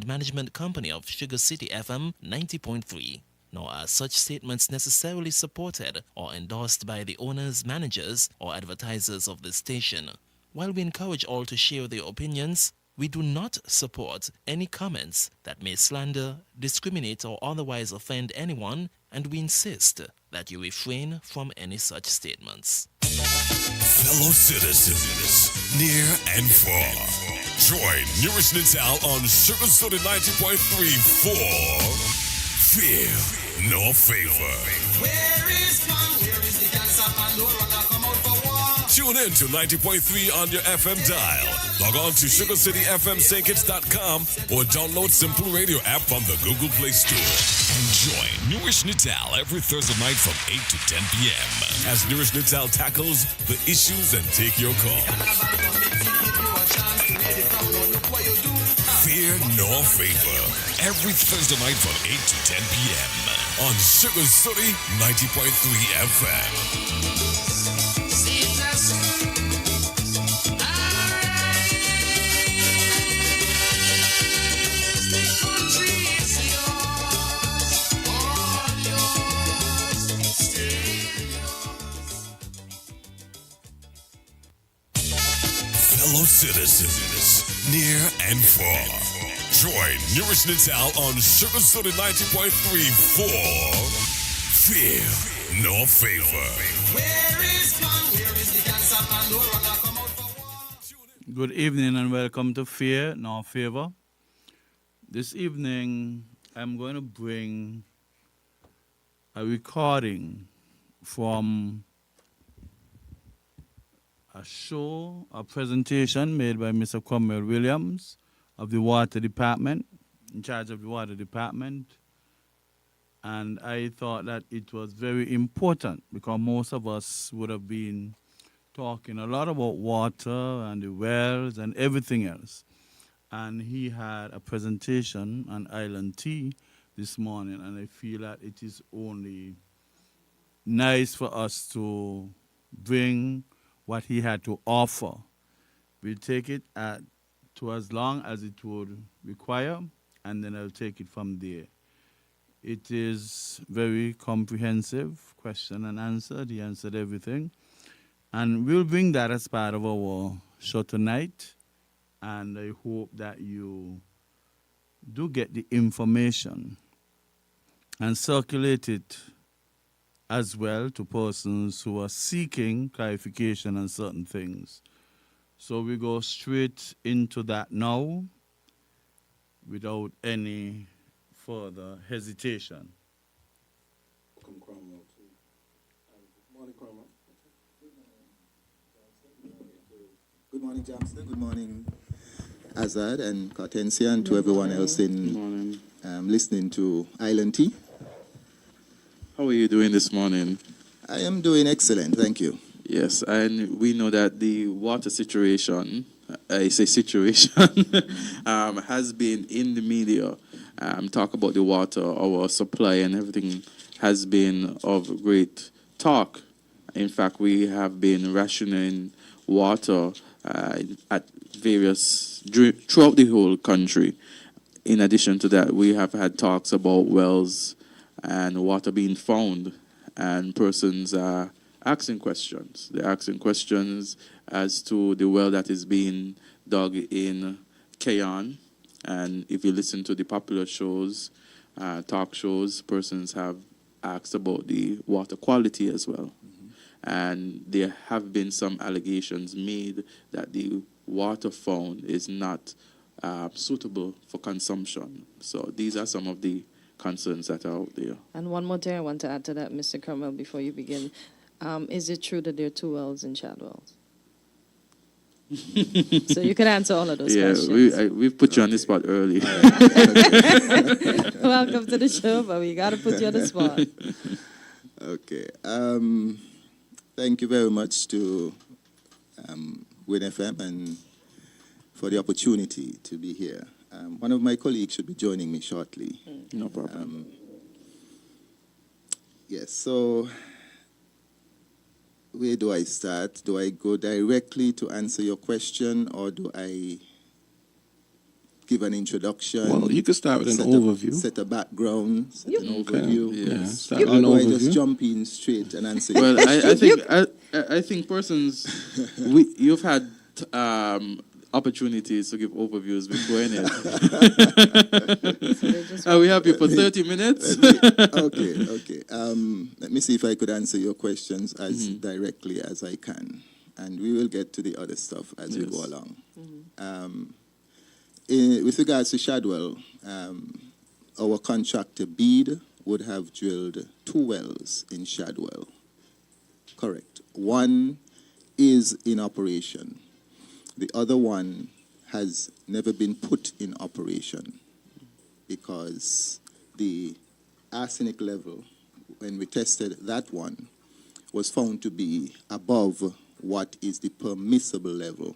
management company of Sugar City FM 90.3. Nor are such statements necessarily supported or endorsed by the owners, managers, or advertisers of the station. While we encourage all to share their opinions, we do not support any comments that may slander, discriminate, or otherwise offend anyone, and we insist that you refrain from any such statements. Fellow citizens, near and far, join Newrish Nital on Sugar City 90.3 for Fear No Favor. Where is the cancer and no runner come out for war? Tune in to 90.3 on your FM dial. Log on to sugarcityfmsankits.com or download Simple Radio app from the Google Play Store. And join Newrish Nital every Thursday night from 8 to 10 p.m. as Newrish Nital tackles the issues and take your call. Fear No Favor. Every Thursday night from 8 to 10 p.m. on Sugar City 90.3 FM. Fellow citizens, near and far, join Newrish Nital on Sugar City 90.3 for Fear No Favor. Where is the cancer and no runner come out for war? Good evening and welcome to Fear No Favor. This evening I'm going to bring a recording from a show, a presentation made by Mr. Cromwell Williams of the Water Department, in charge of the Water Department. And I thought that it was very important because most of us would have been talking a lot about water and the wells and everything else. And he had a presentation on Island Tea this morning, and I feel that it is only nice for us to bring what he had to offer. We'll take it to as long as it would require, and then I'll take it from there. It is very comprehensive, question and answer. He answered everything. And we'll bring that as part of our show tonight. And I hope that you do get the information and circulate it as well to persons who are seeking clarification on certain things. So we go straight into that now without any further hesitation. Welcome, Cromwell. Good morning, Cromwell. Good morning, Jamster. Good morning, Azad and Cartensia, and to everyone else in listening to Island Tea. How are you doing this morning? I am doing excellent, thank you. Yes, and we know that the water situation, I say situation, has been in the media. Talk about the water, our supply and everything has been of great talk. In fact, we have been rationing water at various, throughout the whole country. In addition to that, we have had talks about wells and water being found, and persons are asking questions. They're asking questions as to the well that is being dug in Keyon. And if you listen to the popular shows, talk shows, persons have asked about the water quality as well. Mm-hmm. And there have been some allegations made that the water found is not suitable for consumption. So these are some of the concerns that are out there. And one more thing I want to add to that, Mr. Cromwell, before you begin. Is it true that there are 2 wells in Chadwells? So you can answer all of those questions. Yeah, we've put you on the spot early. Welcome to the show, but we got to put you on the spot. Okay. Thank you very much to Win FM and for the opportunity to be here. One of my colleagues should be joining me shortly. No problem. Yes, so where do I start? Do I go directly to answer your question, or do I give an introduction. Well, you could start with an set overview. Set a background, set an You- overview. Yeah. Start with Or an do I just overview. jump in straight and answer? Well, I think persons, you've had opportunities to give overviews before, innit? They just We have you for 30 minutes. Okay. Let me see if I could answer your questions as directly as I can, and we will get to the other stuff as we go along. With regards to Shadwell, our contractor Bede would have drilled 2 wells in Shadwell. Correct. One is in operation. The other one has never been put in operation because the arsenic level, when we tested that one, was found to be above what is the permissible level.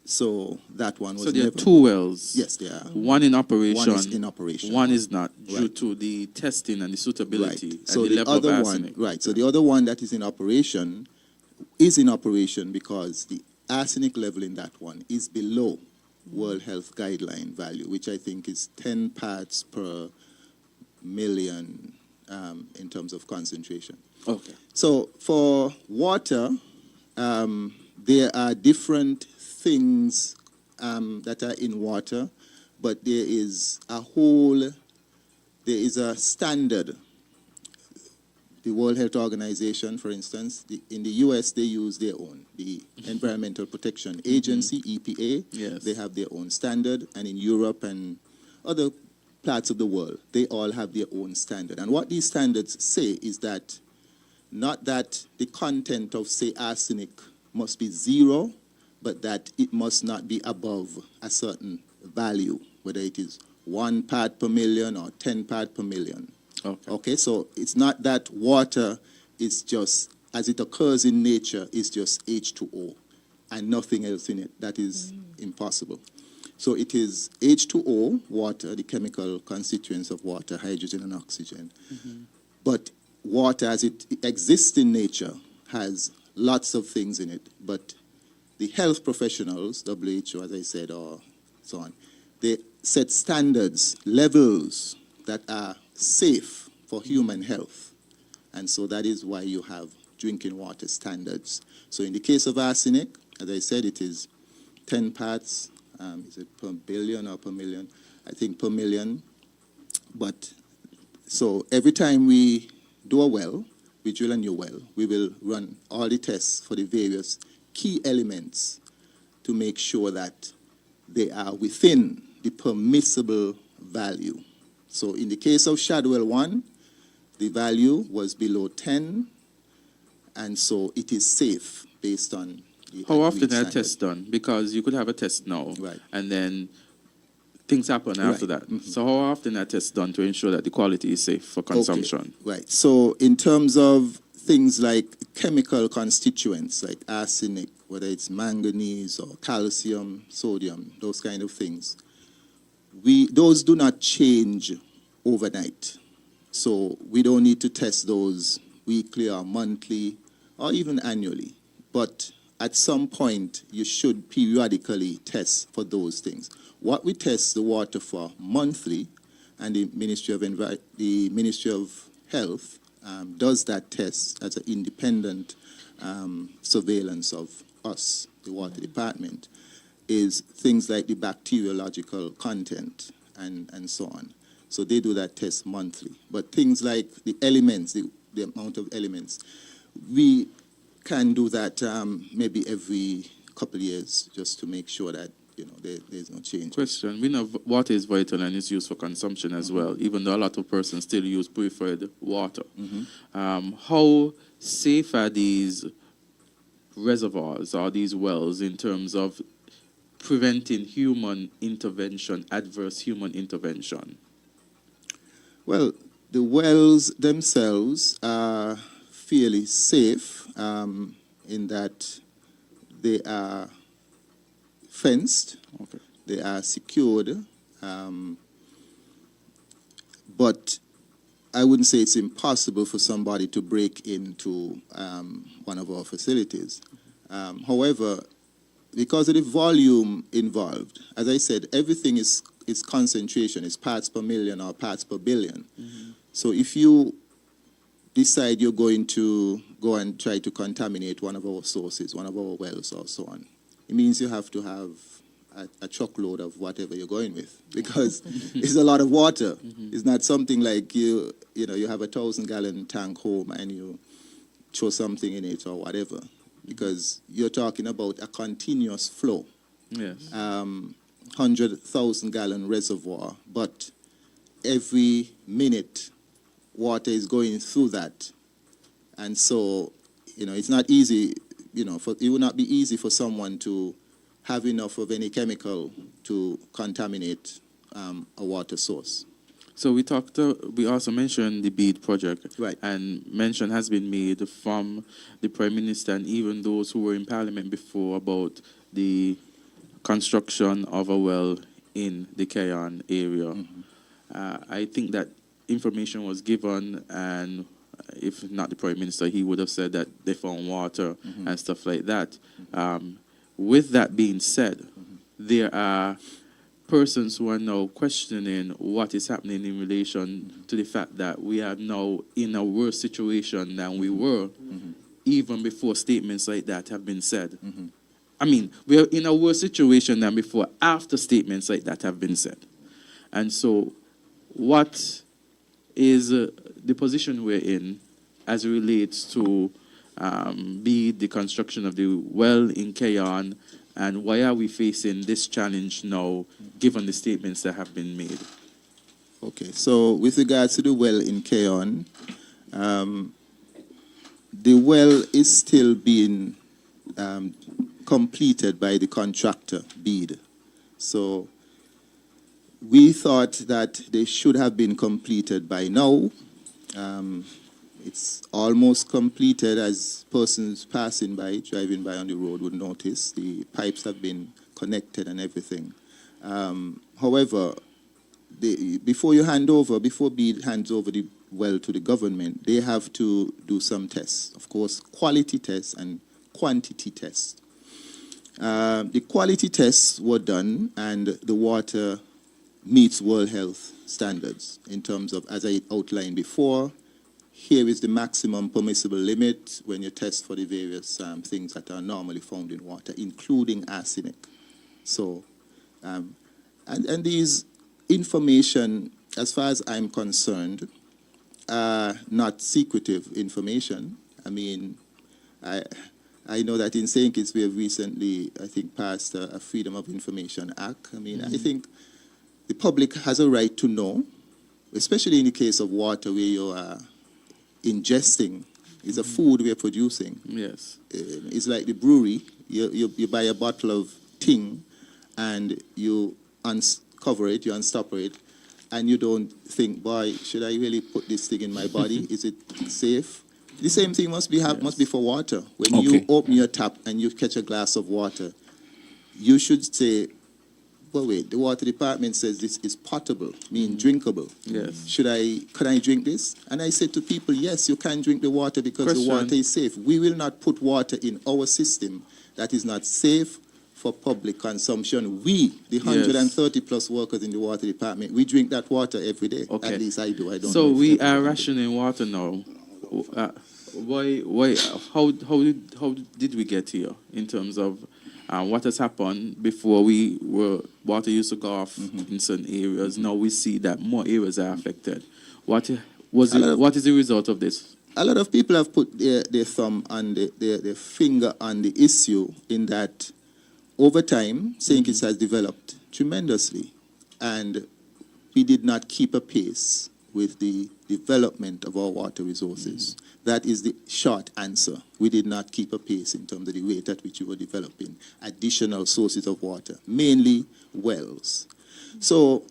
So that one was So there never... are 2 wells. Yes, there are. One in operation. One is in operation. One is not, due Right. to the testing and the suitability Right. and So the the level of other arsenic. one, right. So the other one that is in operation because the arsenic level in that one is below World Health Guideline value, which I think is 10 parts per million in terms of concentration. Okay. So for water, there are different things that are in water, but there is a standard. The World Health Organization, for instance, in the US, they use their own. The Environmental Protection Agency, EPA, Yes. they have their own standard. And in Europe and other parts of the world, they all have their own standard. And what these standards say is that not that the content of, say, arsenic must be 0, but that it must not be above a certain value, whether it is 1 part per million or 10 part per million. Okay, so it's not that water is just, as it occurs in nature, is just H2O and nothing else in it. That is impossible. So it is H2O, water, the chemical constituents of water, hydrogen and oxygen. But water, as it exists in nature, has lots of things in it. But the health professionals, WHO, as I said, or so on, they set standards, levels that are safe for human health. And so that is why you have drinking water standards. So in the case of arsenic, as I said, it is 10 parts, is it per billion or per million? I think per million. But so every time we do a well, we drill a new well, we will run all the tests for the various key elements to make sure that they are within the permissible value. So in the case of Shadwell 1, the value was below 10, and so it is safe based on the How often agreed are standard. tests done? Because you could have a test now, Right. and then things happen after Right. that. So how often are tests done to ensure that the quality is safe for consumption? Okay. Right. So in terms of things like chemical constituents, like arsenic, whether it's manganese or calcium, sodium, those kind of things, those do not change overnight. So we don't need to test those weekly or monthly or even annually. But at some point, you should periodically test for those things. What we test the water for monthly, and the Ministry of Health does that test as an independent surveillance of us, the water department, is things like the bacteriological content and so on. So they do that test monthly. But things like the elements, the amount of elements, we can do that maybe every couple of years just to make sure that there's no change. Question. We know water is vital and is used for consumption as well, even though a lot of persons still use purified water. How safe are these reservoirs or these wells in terms of preventing human intervention, adverse human intervention? Well, the wells themselves are fairly safe in that they are fenced, Okay. they are secured, but I wouldn't say it's impossible for somebody to break into one of our facilities. However, because of the volume involved, as I said, everything is concentration, it's parts per million or parts per billion. So if you decide you're going to go and try to contaminate one of our sources, one of our wells or so on, it means you have to have a truckload of whatever you're going with, because it's a lot of water. It's not something like you have a 1,000-gallon tank home and you throw something in it or whatever, because you're talking about a continuous flow. Yes. 100,000-gallon reservoir, but every minute water is going through that. And so, it's not easy, it would not be easy for someone to have enough of any chemical to contaminate a water source. So we also mentioned the BEAD project. Right. And mention has been made from the Prime Minister and even those who were in Parliament before about the construction of a well in the Kayan area. I think that information was given, and if not the Prime Minister, he would have said that they found water and stuff like that. With that being said, there are persons who are now questioning what is happening in relation to the fact that we are now in a worse situation than we were even before statements like that have been said. I mean, we are in a worse situation than before after statements like that have been said. And so what is the position we're in as it relates to the construction of the well in Kayan, and why are we facing this challenge now, given the statements that have been made? Okay, so with regards to the well in Kayan, the well is still being completed by the contractor, BEAD. So we thought that they should have been completed by now. It's almost completed, as persons passing by, driving by on the road would notice. The pipes have been connected and everything. However, before BEAD hands over the well to the government, they have to do some tests. Of course, quality tests and quantity tests. The quality tests were done, and the water meets World Health standards in terms of, as I outlined before, here is the maximum permissible limit when you test for the various things that are normally found in water, including arsenic. So, and these information, as far as I'm concerned, are not secretive information. I mean, I know that in St. Kitts we have recently, I think, passed a Freedom of Information Act. I mean, I think the public has a right to know, especially in the case of water where you are ingesting. It's a food we're producing. Yes. It's like the brewery. You buy a bottle of ting and you uncover it, you unstopper it, and you don't think, boy, should I really put this thing in my body? Is it safe? The same thing must be for water. When you open your tap and you catch a glass of water, you should say, well, wait, the water department says this is potable, meaning drinkable. Yes. Can I drink this? And I say to people, yes, you can drink the water because the water is safe. We will not put water in our system that is not safe for public consumption. We, the 130 plus workers in the water department, we drink that water every day. Okay. At least I do. I don't So know if we are everyone rationing water now. Why? How did we get here in terms of what has happened? Before water used to go off in certain areas. Now we see that more areas are affected. What is the result of this? A lot of people have put their thumb on their finger on the issue, in that over time, St. Kitts has developed tremendously, and we did not keep a pace with the development of our water resources. That is the short answer. We did not keep a pace in terms of the rate at which we were developing additional sources of water, mainly wells. So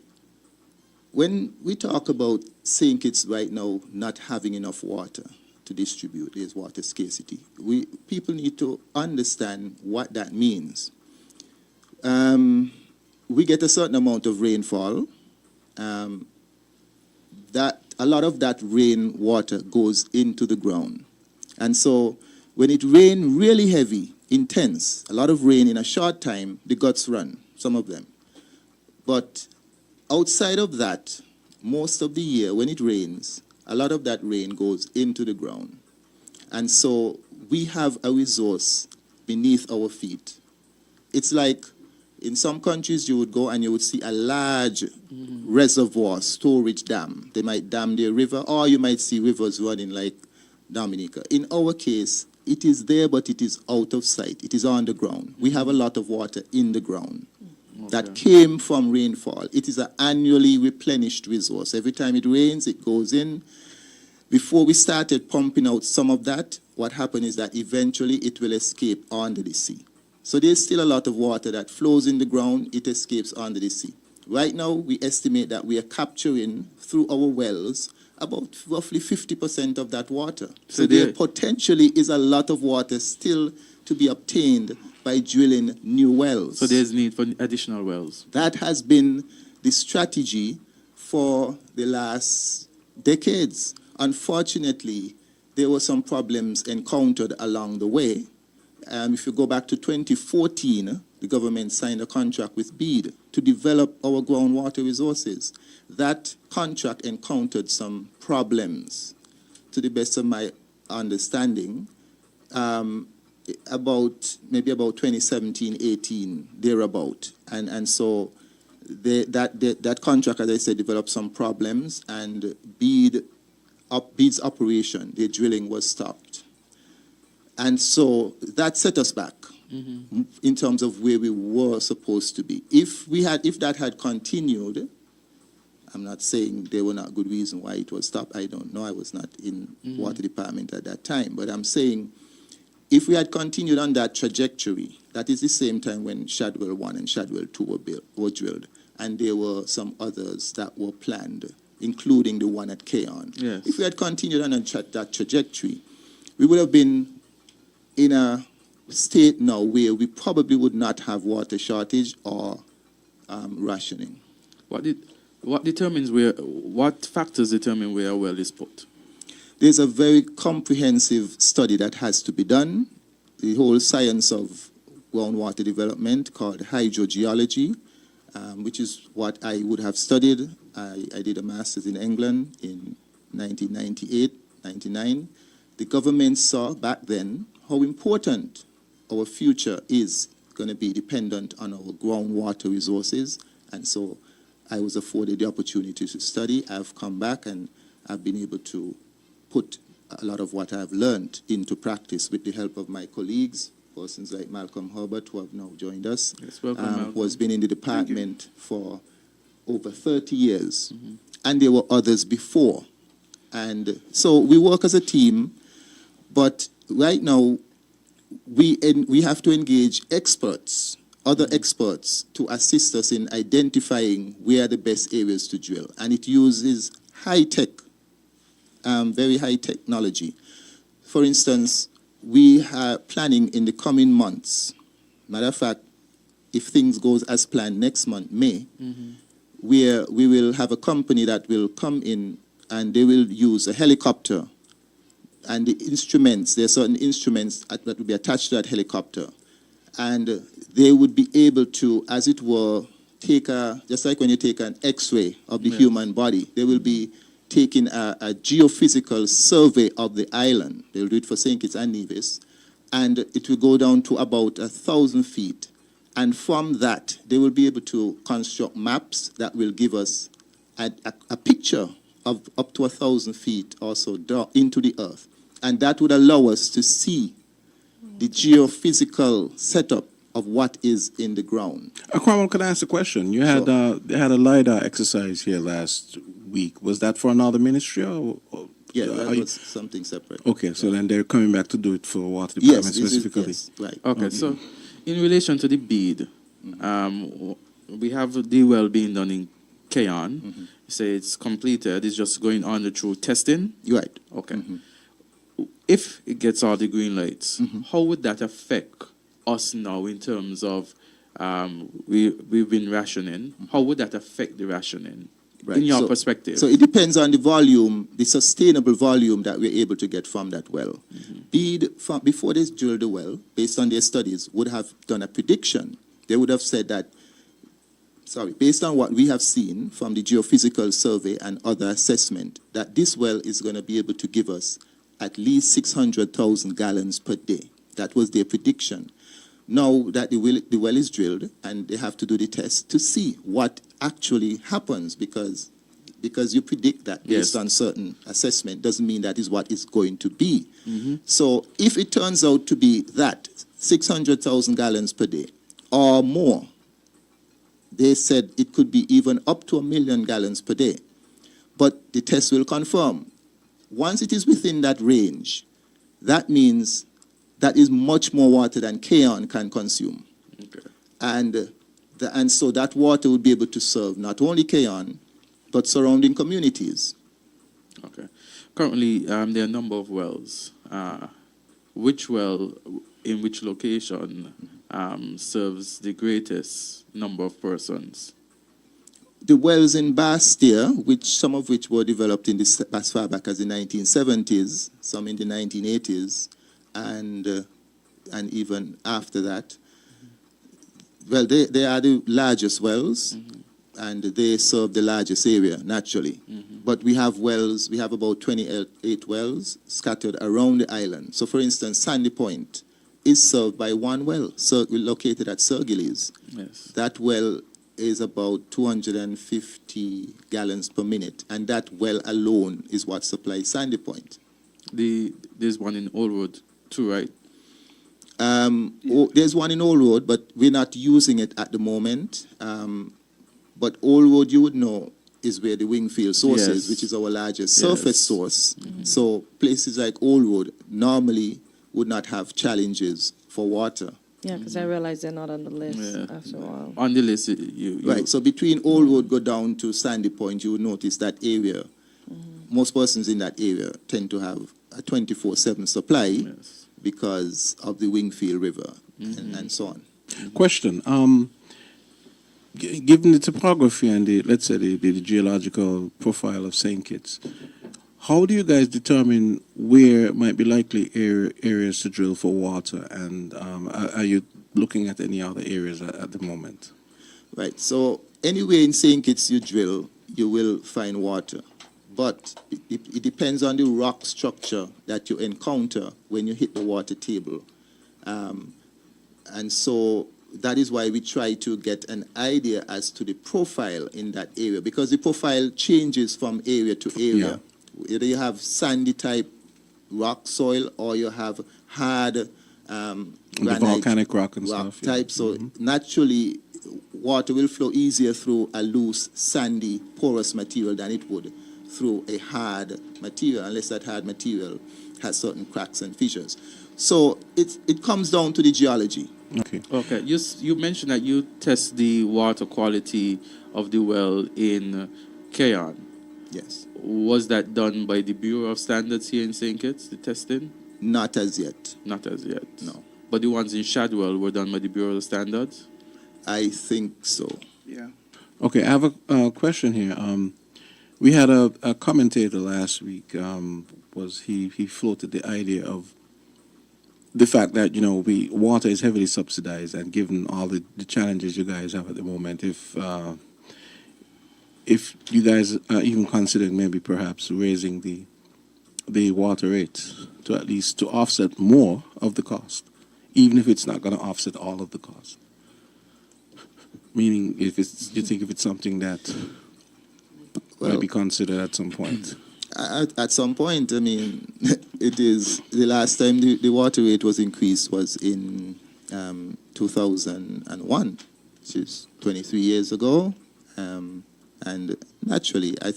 when we talk about St. Kitts right now not having enough water to distribute, there's water scarcity, people need to understand what that means. We get a certain amount of rainfall. That a lot of that rain water goes into the ground. And so when it rains really heavy, intense. A lot of rain in a short time, the guts run, some of them. But outside of that, most of the year when it rains, a lot of that rain goes into the ground. And so we have a resource beneath our feet. It's like in some countries you would go and you would see a large reservoir, storage dam. They might dam their river, or you might see rivers running like Dominica. In our case, it is there, but it is out of sight. It is on the ground. We have a lot of water in the ground that came from rainfall. It is an annually replenished resource. Every time it rains, it goes in. Before we started pumping out some of that, what happened is that eventually it will escape under the sea. So there's still a lot of water that flows in the ground, it escapes under the sea. Right now, we estimate that we are capturing through our wells about roughly 50% of that water. So there potentially is a lot of water still to be obtained by drilling new wells. So there's need for additional wells. That has been the strategy for the last decades. Unfortunately, there were some problems encountered along the way. If you go back to 2014, the government signed a contract with BEAD to develop our groundwater resources. That contract encountered some problems, to the best of my understanding, about 2017-18, thereabout. And so that contract, as I said, developed some problems, and BEAD's operation, their drilling was stopped. And so that set us back in terms of where we were supposed to be. If that had continued, I'm not saying there were not good reasons why it was stopped. I don't know. I was not in water department at that time. But I'm saying if we had continued on that trajectory, that is the same time when Shadwell 1 and Shadwell 2 were drilled, and there were some others that were planned, including the one at Keon. Yes. If we had continued on that trajectory, we would have been in a state now where we probably would not have water shortage or rationing. What factors determine where a well is put? There's a very comprehensive study that has to be done. The whole science of groundwater development called hydrogeology, which is what I would have studied. I did a master's in England in 1998, 99. The government saw back then how important our future is going to be dependent on our groundwater resources. And so I was afforded the opportunity to study. I've come back and I've been able to put a lot of what I've learned into practice with the help of my colleagues, persons like Malcolm Herbert, who have now joined us, yes, welcome, who has been in the department for over 30 years. And there were others before. And so we work as a team, but right now we have to engage experts, other experts, to assist us in identifying where are the best areas to drill. And it uses high-tech, very high technology. For instance, we are planning in the coming months, matter of fact, if things goes as planned next month, May, where we will have a company that will come in and they will use a helicopter, and the instruments, there are certain instruments that will be attached to that helicopter, and they would be able to, as it were, just like when you take an X-ray of the human body, they will be taking a geophysical survey of the island. They'll do it for St. Kitts and Nevis, and it will go down to about 1,000 feet. And from that, they will be able to construct maps that will give us a picture of up to 1,000 feet or so into the earth. And that would allow us to see the geophysical setup of what is in the ground. Cromwell, could I ask a question? You had they had a LiDAR exercise here last week. Was that for another ministry? Or Yeah, that was something separate. Okay, so then they're coming back to do it for water department specifically. Yes, right. Okay, so in relation to the BEAD, we have the well being done in Keon. You say it's completed, it's just going on through testing? Right. Okay. If it gets all the green lights, how would that affect us now in terms of we've been rationing? How would that affect the rationing? Right. in your So- perspective? So it depends on the volume, the sustainable volume that we're able to get from that well. Bede, before they drilled the well, based on their studies, would have done a prediction. They would have said that, based on what we have seen from the geophysical survey and other assessment, that this well is going to be able to give us at least 600,000 gallons per day. That was their prediction. Now that the well is drilled and they have to do the test to see what actually happens, because you predict that based Yes. on certain assessment doesn't mean that is what it's going to be. So if it turns out to be that 600,000 gallons per day or more, they said it could be even up to 1 million gallons per day. But the test will confirm. Once it is within that range, that means that is much more water than Keon can consume. Okay. And so that water will be able to serve not only Keon, but surrounding communities. Okay. Currently, there are a number of wells. Which well in which location serves the greatest number of persons? The wells in Bastia, some of which were developed as far back as the 1970s, some in the 1980s, and even after that. Well, they are the largest wells, and they serve the largest area, naturally. But we have wells, we have about 28 wells scattered around the island. So, for instance, Sandy Point is served by one well, located at Sir Gillies. Yes. That well is about 250 gallons per minute, and that well alone is what supplies Sandy Point. There's one in Old Road too, right? There's one in Old Road, but we're not using it at the moment. But Old Road, you would know, is where the Wingfield source is, Yes. which is our largest Yes. surface source. So places like Old Road normally would not have challenges for water. Yeah, because I realize they're not on the list Yeah. after a while. On the list, you Right, so between Old Road go down to Sandy Point, you will notice that area, most persons in that area tend to have a 24/7 supply Yes. because of the Wingfield River and so on. Question. Given the topography and let's say the geological profile of St. Kitts, how do you guys determine where might be likely areas to drill for water? And are you looking at any other areas at the moment? Right, so anywhere in St. Kitts you drill, you will find water. But it depends on the rock structure that you encounter when you hit the water table. And so that is why we try to get an idea as to the profile in that area, because the profile changes from area to area. Either you have sandy type rock soil or you have hard The granite volcanic rock and rock stuff. yeah. type. So naturally, water will flow easier through a loose, sandy, porous material than it would through a hard material, unless that hard material has certain cracks and fissures. So it comes down to the geology. Okay. Okay. You mentioned that you test the water quality of the well in Keon. Yes. Was that done by the Bureau of Standards here in St. Kitts, the testing? Not as yet. Not as yet. No. But the ones in Shadwell were done by the Bureau of Standards? I think so. Yeah. Okay, I have a question here. We had a commentator last week. He floated the idea of the fact that water is heavily subsidized, and given all the challenges you guys have at the moment, if you guys are even considering maybe perhaps raising the water rate to at least to offset more of the cost, even if it's not going to offset all of the cost. Meaning, you think if it's something that might be considered at some point. At some point, I mean, it is the last time the water rate was increased was in 2001, which is 23 years ago. And naturally, I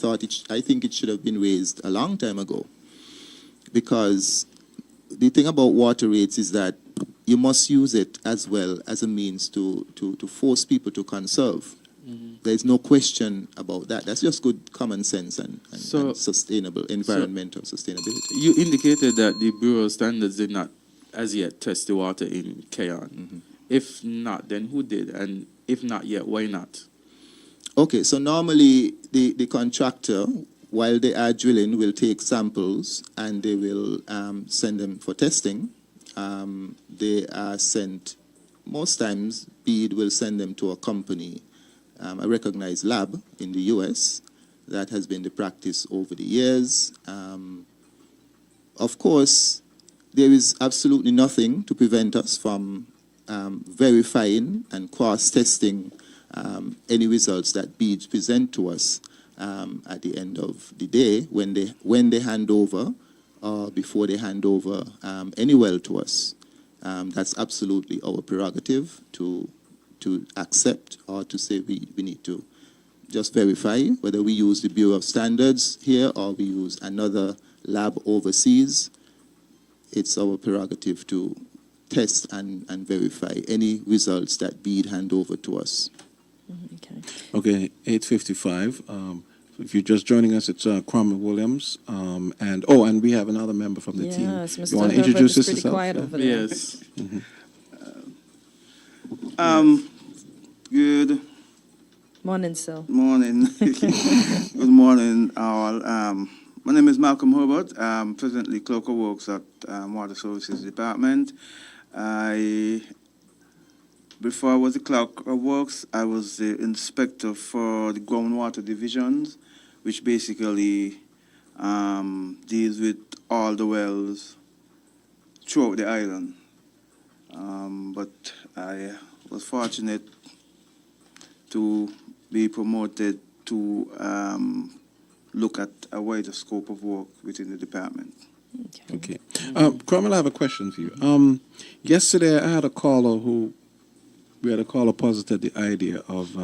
think it should have been raised a long time ago, because the thing about water rates is that you must use it as well as a means to force people to conserve. There's no question about that. That's just good common sense and sustainable environmental sustainability. You indicated that the Bureau of Standards did not as yet test the water in Keon. If not, then who did? And if not yet, why not? Okay, so normally the contractor, while they are drilling, will take samples and they will send them for testing. They are sent, most times, BEAD will send them to a company, a recognized lab in the US. That has been the practice over the years. Of course, there is absolutely nothing to prevent us from verifying and cross-testing any results that beads present to us at the end of the day when they hand over or before they hand over any well to us. That's absolutely our prerogative to accept or to say we need to just verify whether we use the Bureau of Standards here or we use another lab overseas. It's our prerogative to test and verify any results that BEAD hand over to us. Okay. Okay, 8:55. If you're just joining us, it's Cromwell Williams, and we have another member from the team. Yes, Mr. You want to Herbert introduce is pretty yourself? quiet over there. Yes. Good Morning, sir. morning. Good morning, all. My name is Malcolm Herbert. I'm presently clerk of works at Water Services Department. Before I was the clerk of works, I was the inspector for the groundwater divisions, which basically deals with all the wells throughout the island. But I was fortunate to be promoted to look at a wider scope of work within the department. Okay. Cromwell, I have a question for you. Yesterday, I had a caller posited the idea of,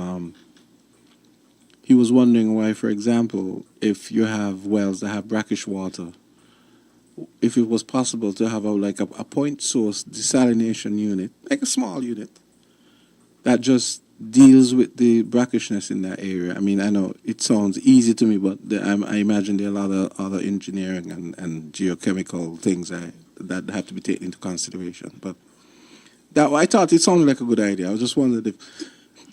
he was wondering why, for example, if you have wells that have brackish water, if it was possible to have a point source desalination unit, like a small unit, that just deals with the brackishness in that area. I mean, I know it sounds easy to me, but I imagine there are a lot of other engineering and geochemical things that have to be taken into consideration. But I thought it sounded like a good idea. I was just wondering if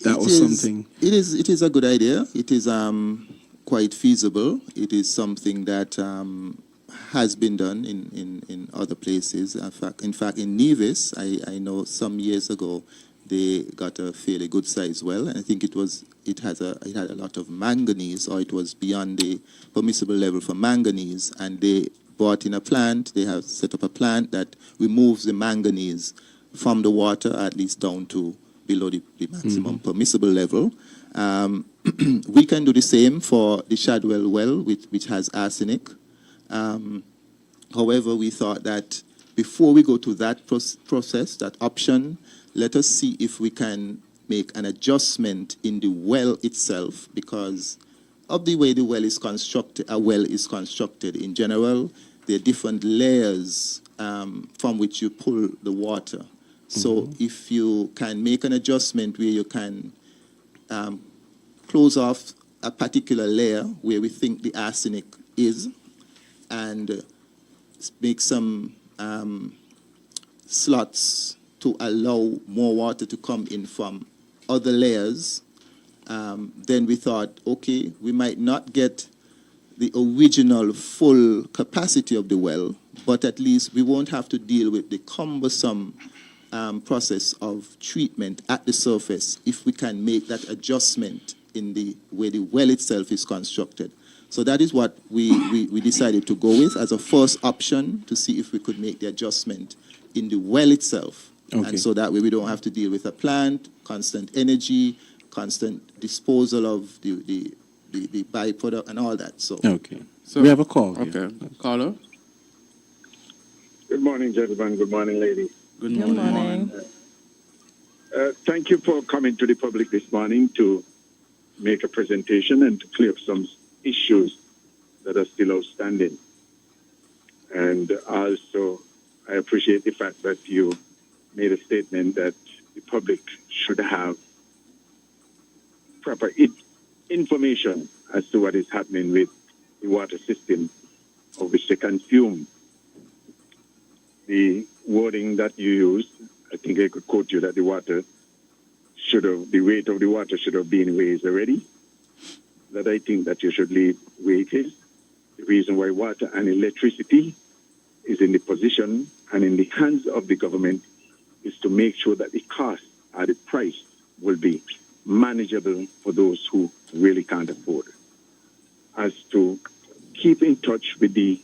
that was something. It is a good idea. It is quite feasible. It is something that has been done in other places. In fact, in Nevis, I know some years ago, they got a fairly good size well, and I think it had a lot of manganese, or it was beyond the permissible level for manganese, and they brought in a plant. They have set up a plant that removes the manganese from the water, at least down to below the maximum permissible level. We can do the same for the Shadwell well, which has arsenic. However, we thought that before we go to that process, that option, let us see if we can make an adjustment in the well itself, because of the way the well is constructed. A well is constructed in general. There are different layers from which you pull the water. So if you can make an adjustment where you can close off a particular layer where we think the arsenic is, and make some slots to allow more water to come in from other layers, then we thought, okay, we might not get the original full capacity of the well, but at least we won't have to deal with the cumbersome process of treatment at the surface if we can make that adjustment in the way the well itself is constructed. So that is what we decided to go with as a first option, to see if we could make the adjustment in the well itself. Okay. And so that way we don't have to deal with a plant, constant energy, constant disposal of the byproduct and all that. So Okay. So we have a call here. Okay. Caller? Good morning, gentlemen. Good morning, ladies. Good Good morning. Thank you for coming to the public this morning to make a presentation and to clear up some issues that are still outstanding. And also, I appreciate the fact that you made a statement that the public should have proper information as to what is happening with the water system of which they consume. The wording that you used, I think I could quote you that the weight of the water should have been raised already. that I think that you should leave where it is. The reason why water and electricity is in the position and in the hands of the government is to make sure that the cost or the price will be manageable for those who really can't afford. As to keep in touch with the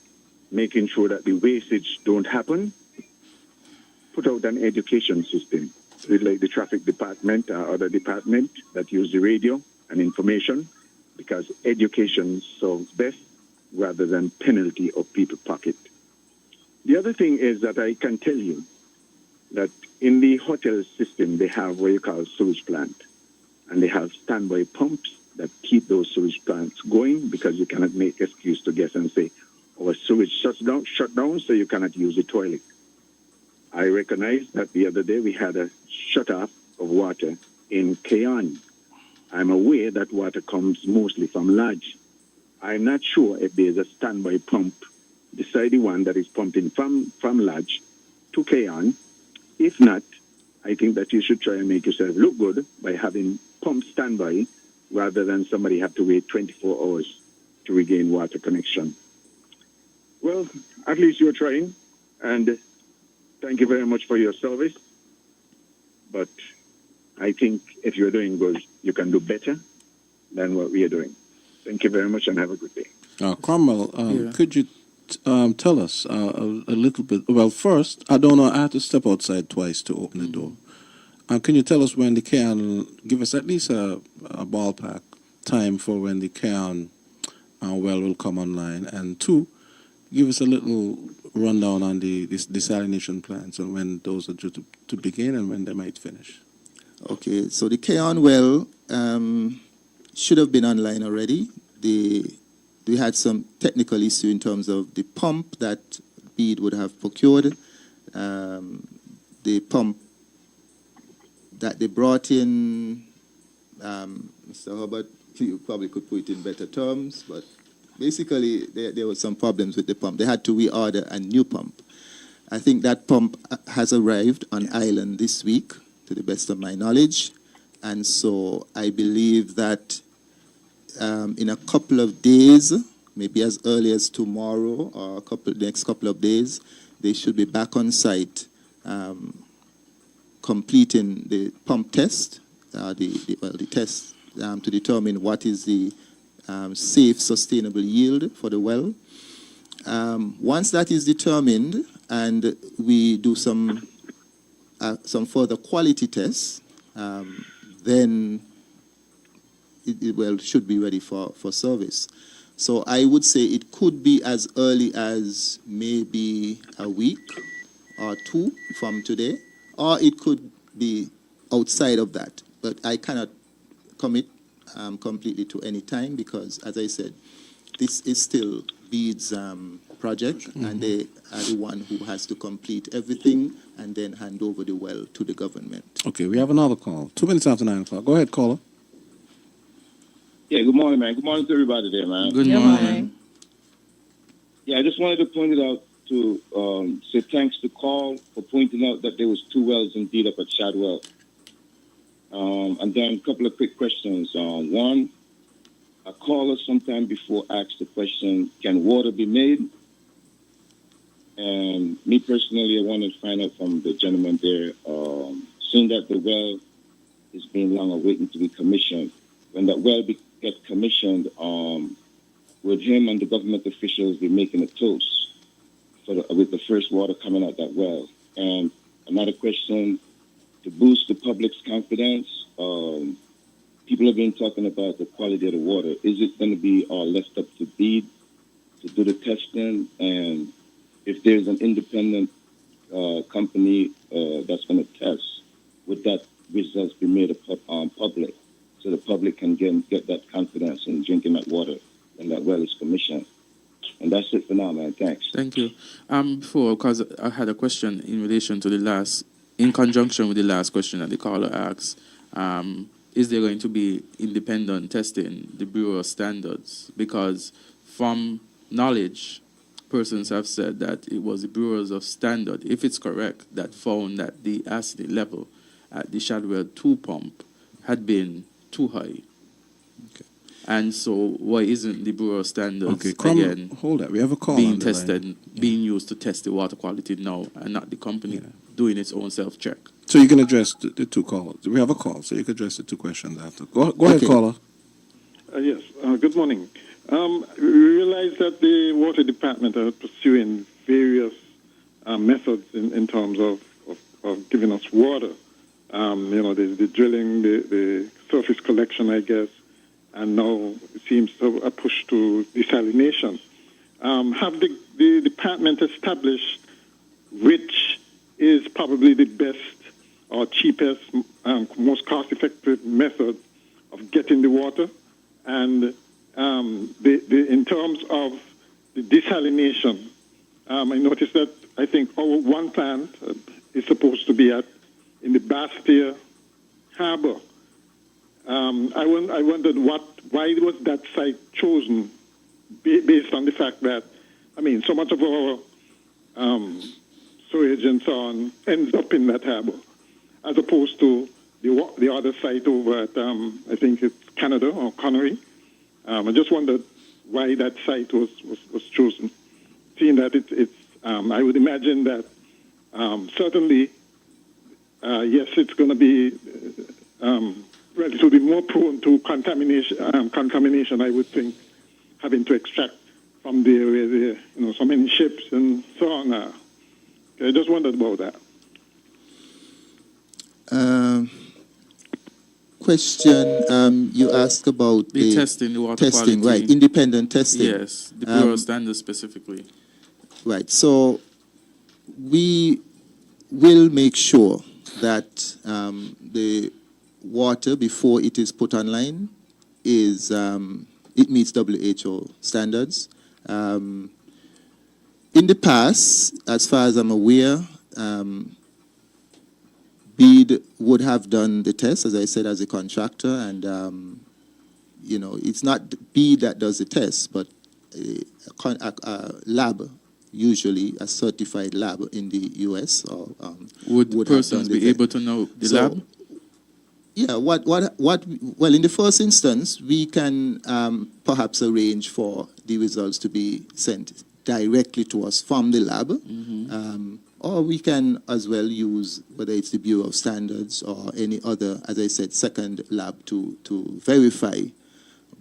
making sure that the wastage don't happen, put out an education system, like the traffic department or other department that use the radio and information, because education solves best rather than penalty of people's pocket. The other thing is that I can tell you that in the hotel system, they have what you call sewage plant, and they have standby pumps that keep those sewage plants going, because you cannot make excuse to guests and say, our sewage shut down, so you cannot use the toilet. I recognize that the other day we had a shut off of water in Keon. I'm aware that water comes mostly from Lodge. I'm not sure if there's a standby pump beside the one that is pumping from Lodge to Keon. If not, I think that you should try and make yourself look good by having pump standby rather than somebody have to wait 24 hours to regain water connection. Well, at least you're trying, and thank you very much for your service. But I think if you're doing good, you can do better than what we are doing. Thank you very much and have a good day. Cromwell, could you tell us a little bit? Well, first, I don't know, I had to step outside twice to open the door. Can you tell us when the can, give us at least a ballpark time for when the can well will come online? And two, give us a little rundown on the desalination plants and when those are due to begin and when they might finish. Okay, so the Keon well should have been online already. We had some technical issue in terms of the pump that BEAD would have procured. The pump that they brought in, Mr. Hubbard, you probably could put it in better terms, but basically there were some problems with the pump. They had to reorder a new pump. I think that pump has arrived on island this week, to the best of my knowledge. And so I believe that in a couple of days, maybe as early as tomorrow or next couple of days, they should be back on site completing the pump test, the test to determine what is the safe, sustainable yield for the well. Once that is determined and we do some further quality tests, then it should be ready for service. So I would say it could be as early as maybe a week or two from today, or it could be outside of that. But I cannot commit completely to any time because, as I said, this is still BEAD's project, and they are the one who has to complete everything and then hand over the well to the government. Okay, we have another call. 2 minutes after 9 o'clock. Go ahead, caller. Yeah, good morning, man. Good morning to everybody there, man. Good morning. Yeah, I just wanted to point it out to say thanks to Carl for pointing out that there was 2 wells indeed up at Shadwell. And then a couple of quick questions. One, a caller sometime before asked the question, can water be made? And me personally, I wanted to find out from the gentleman there, seeing that the well is being long awaiting to be commissioned. When that well gets commissioned, would him and the government officials be making a toast with the first water coming out that well? And another question, to boost the public's confidence, people have been talking about the quality of the water. Is it going to be all left up to BEAD to do the testing? And if there's an independent company that's going to test, would that results be made public so the public can get that confidence in drinking that water when that well is commissioned? And that's it for now, man. Thanks. Thank you. Before, because I had a question in relation to the last, in conjunction with the last question that the caller asked, is there going to be independent testing, the Bureau of Standards? Because from knowledge, persons have said that it was the Bureaus of Standard, if it's correct, that found that the acid level at the Shadwell 2 pump had been too high. Okay. And so why isn't the Bureau of Standards Okay, Cromwell, again hold that. We have a call being on the line. tested, being used to test the water quality now, and not the company doing its own self-check? So you can address the two callers. We have a call, so you can address the two questions after. Go ahead, Okay. caller. Yes, good morning. We realize that the Water Department are pursuing various methods in terms of giving us water. The drilling, the surface collection, I guess, and now it seems a push to desalination. Have the department established which is probably the best or cheapest, most cost-effective method of getting the water? And in terms of the desalination, I noticed that I think our one plant is supposed to be in the Bastia Harbor. I wondered why was that site chosen based on the fact that, so much of our sewage and so on ends up in that harbor, as opposed to the other site over at, I think it's Canada or Connery. I just wondered why that site was chosen, seeing that it's I would imagine that certainly, yes, it's going to be relatively more prone to contamination, I would think, having to extract from there where so many ships and so on. I just wondered about that. Question you asked about The testing, the water testing, quality. right? Independent testing. Yes, the Bureau of Standards specifically. Right. So we will make sure that the water before it is put online is it meets WHO standards. In the past, as far as I'm aware, BEAD would have done the test, as I said, as a contractor, and it's not BEAD that does the test, but a lab, usually a certified lab in the U.S. Would persons be able to know the lab? Yeah, well, in the first instance, we can perhaps arrange for the results to be sent directly to us from the lab. Or we can as well use, whether it's the Bureau of Standards or any other, as I said, second lab to verify.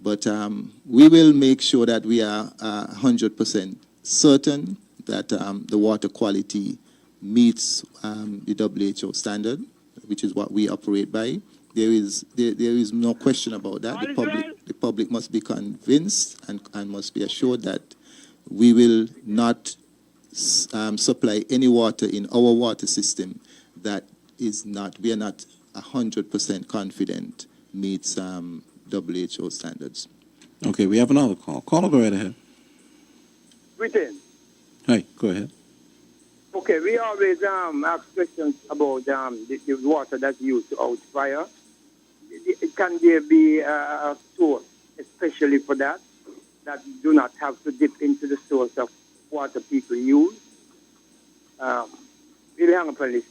But we will make sure that we are 100% certain that the water quality meets the WHO standard, which is what we operate by. There is no question about that. The public must be convinced and must be assured that we will not supply any water in our water system that we are not 100% confident meets WHO standards. Okay, we have another call. Caller, go right ahead. Britain. Hi, go ahead. Okay, we always ask questions about the water that's used to out fire. Can there be a source, especially for that do not have to dip into the source of water people use? Really hang up on this.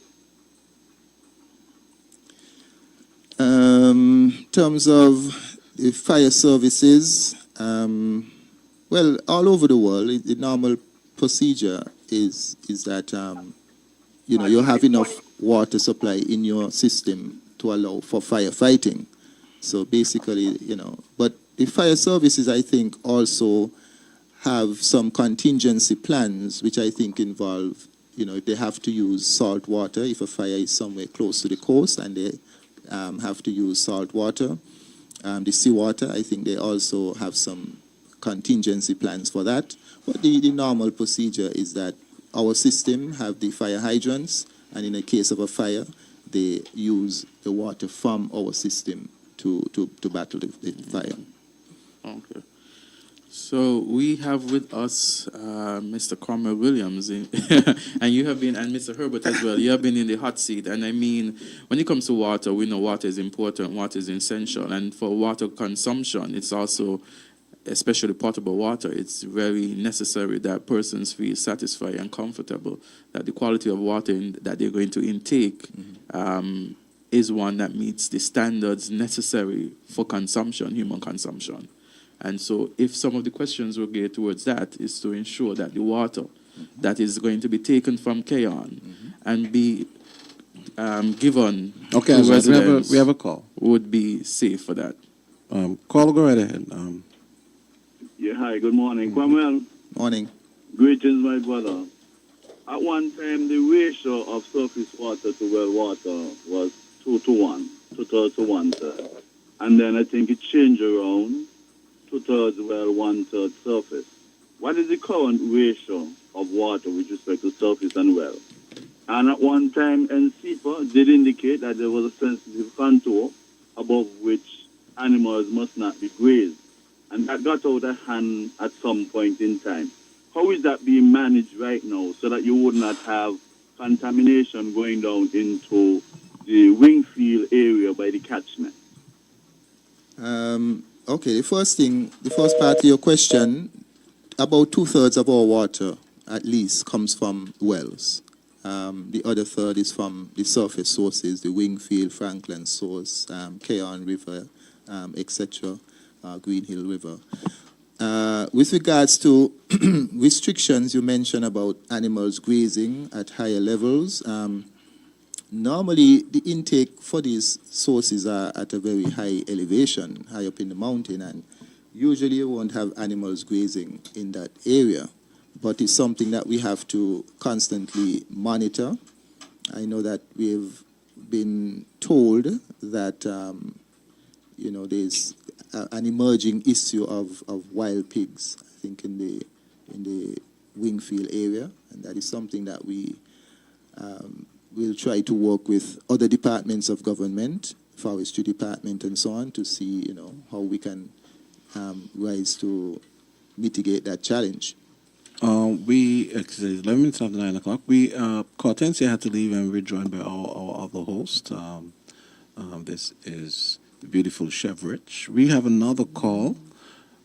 In terms of the fire services, well, all over the world, the normal procedure is that you have enough water supply in your system to allow for firefighting. So basically, but the fire services, I think, also have some contingency plans, which I think involve, if they have to use salt water, if a fire is somewhere close to the coast and they have to use salt water, the seawater, I think they also have some contingency plans for that. But the normal procedure is that our system have the fire hydrants, and in the case of a fire, they use the water from our system to battle the fire. Okay. So we have with us Mr. Cromwell Williams, and you have been, and Mr. Herbert as well. You have been in the hot seat, and I mean, when it comes to water, we know water is important, water is essential, and for water consumption, it's also, especially potable water, it's very necessary that persons feel satisfied and comfortable that the quality of water that they're going to intake is one that meets the standards necessary for consumption, human consumption. And so if some of the questions will geared towards that, is to ensure that the water that is going to be taken from Keon and be given Okay, to so residents we have a call. would be safe for that. Call, go right ahead. Yeah, hi, good morning. Cromwell, Morning. greetings, my brother. At one time, the ratio of surface water to well water was 2 to 1, 2/3 to 1/3. And then I think it changed around, 2/3 well, 1/3 surface. What is the current ratio of water with respect to surface and well? And at one time, NCPA did indicate that there was a sensitive contour above which animals must not be grazed. And that got out of hand at some point in time. How is that being managed right now so that you would not have contamination going down into the Wingfield area by the catchment? Okay, the first part of your question, about 2/3 of our water, at least, comes from wells. The other third is from the surface sources, the Wingfield, Franklin source, Keon River, etc., Green Hill River. With regards to restrictions, you mentioned about animals grazing at higher levels. Normally, the intake for these sources are at a very high elevation, high up in the mountain, and usually you won't have animals grazing in that area. But it's something that we have to constantly monitor. I know that we've been told that, there's an emerging issue of wild pigs, I think, in the Wingfield area, and that is something that we will try to work with other departments of government, forestry department and so on, to see, how we can rise to mitigate that challenge. It's 11 minutes after 9 o'clock. Cortensia had to leave and we're joined by our other host. This is the beautiful Chef Rich. We have another call.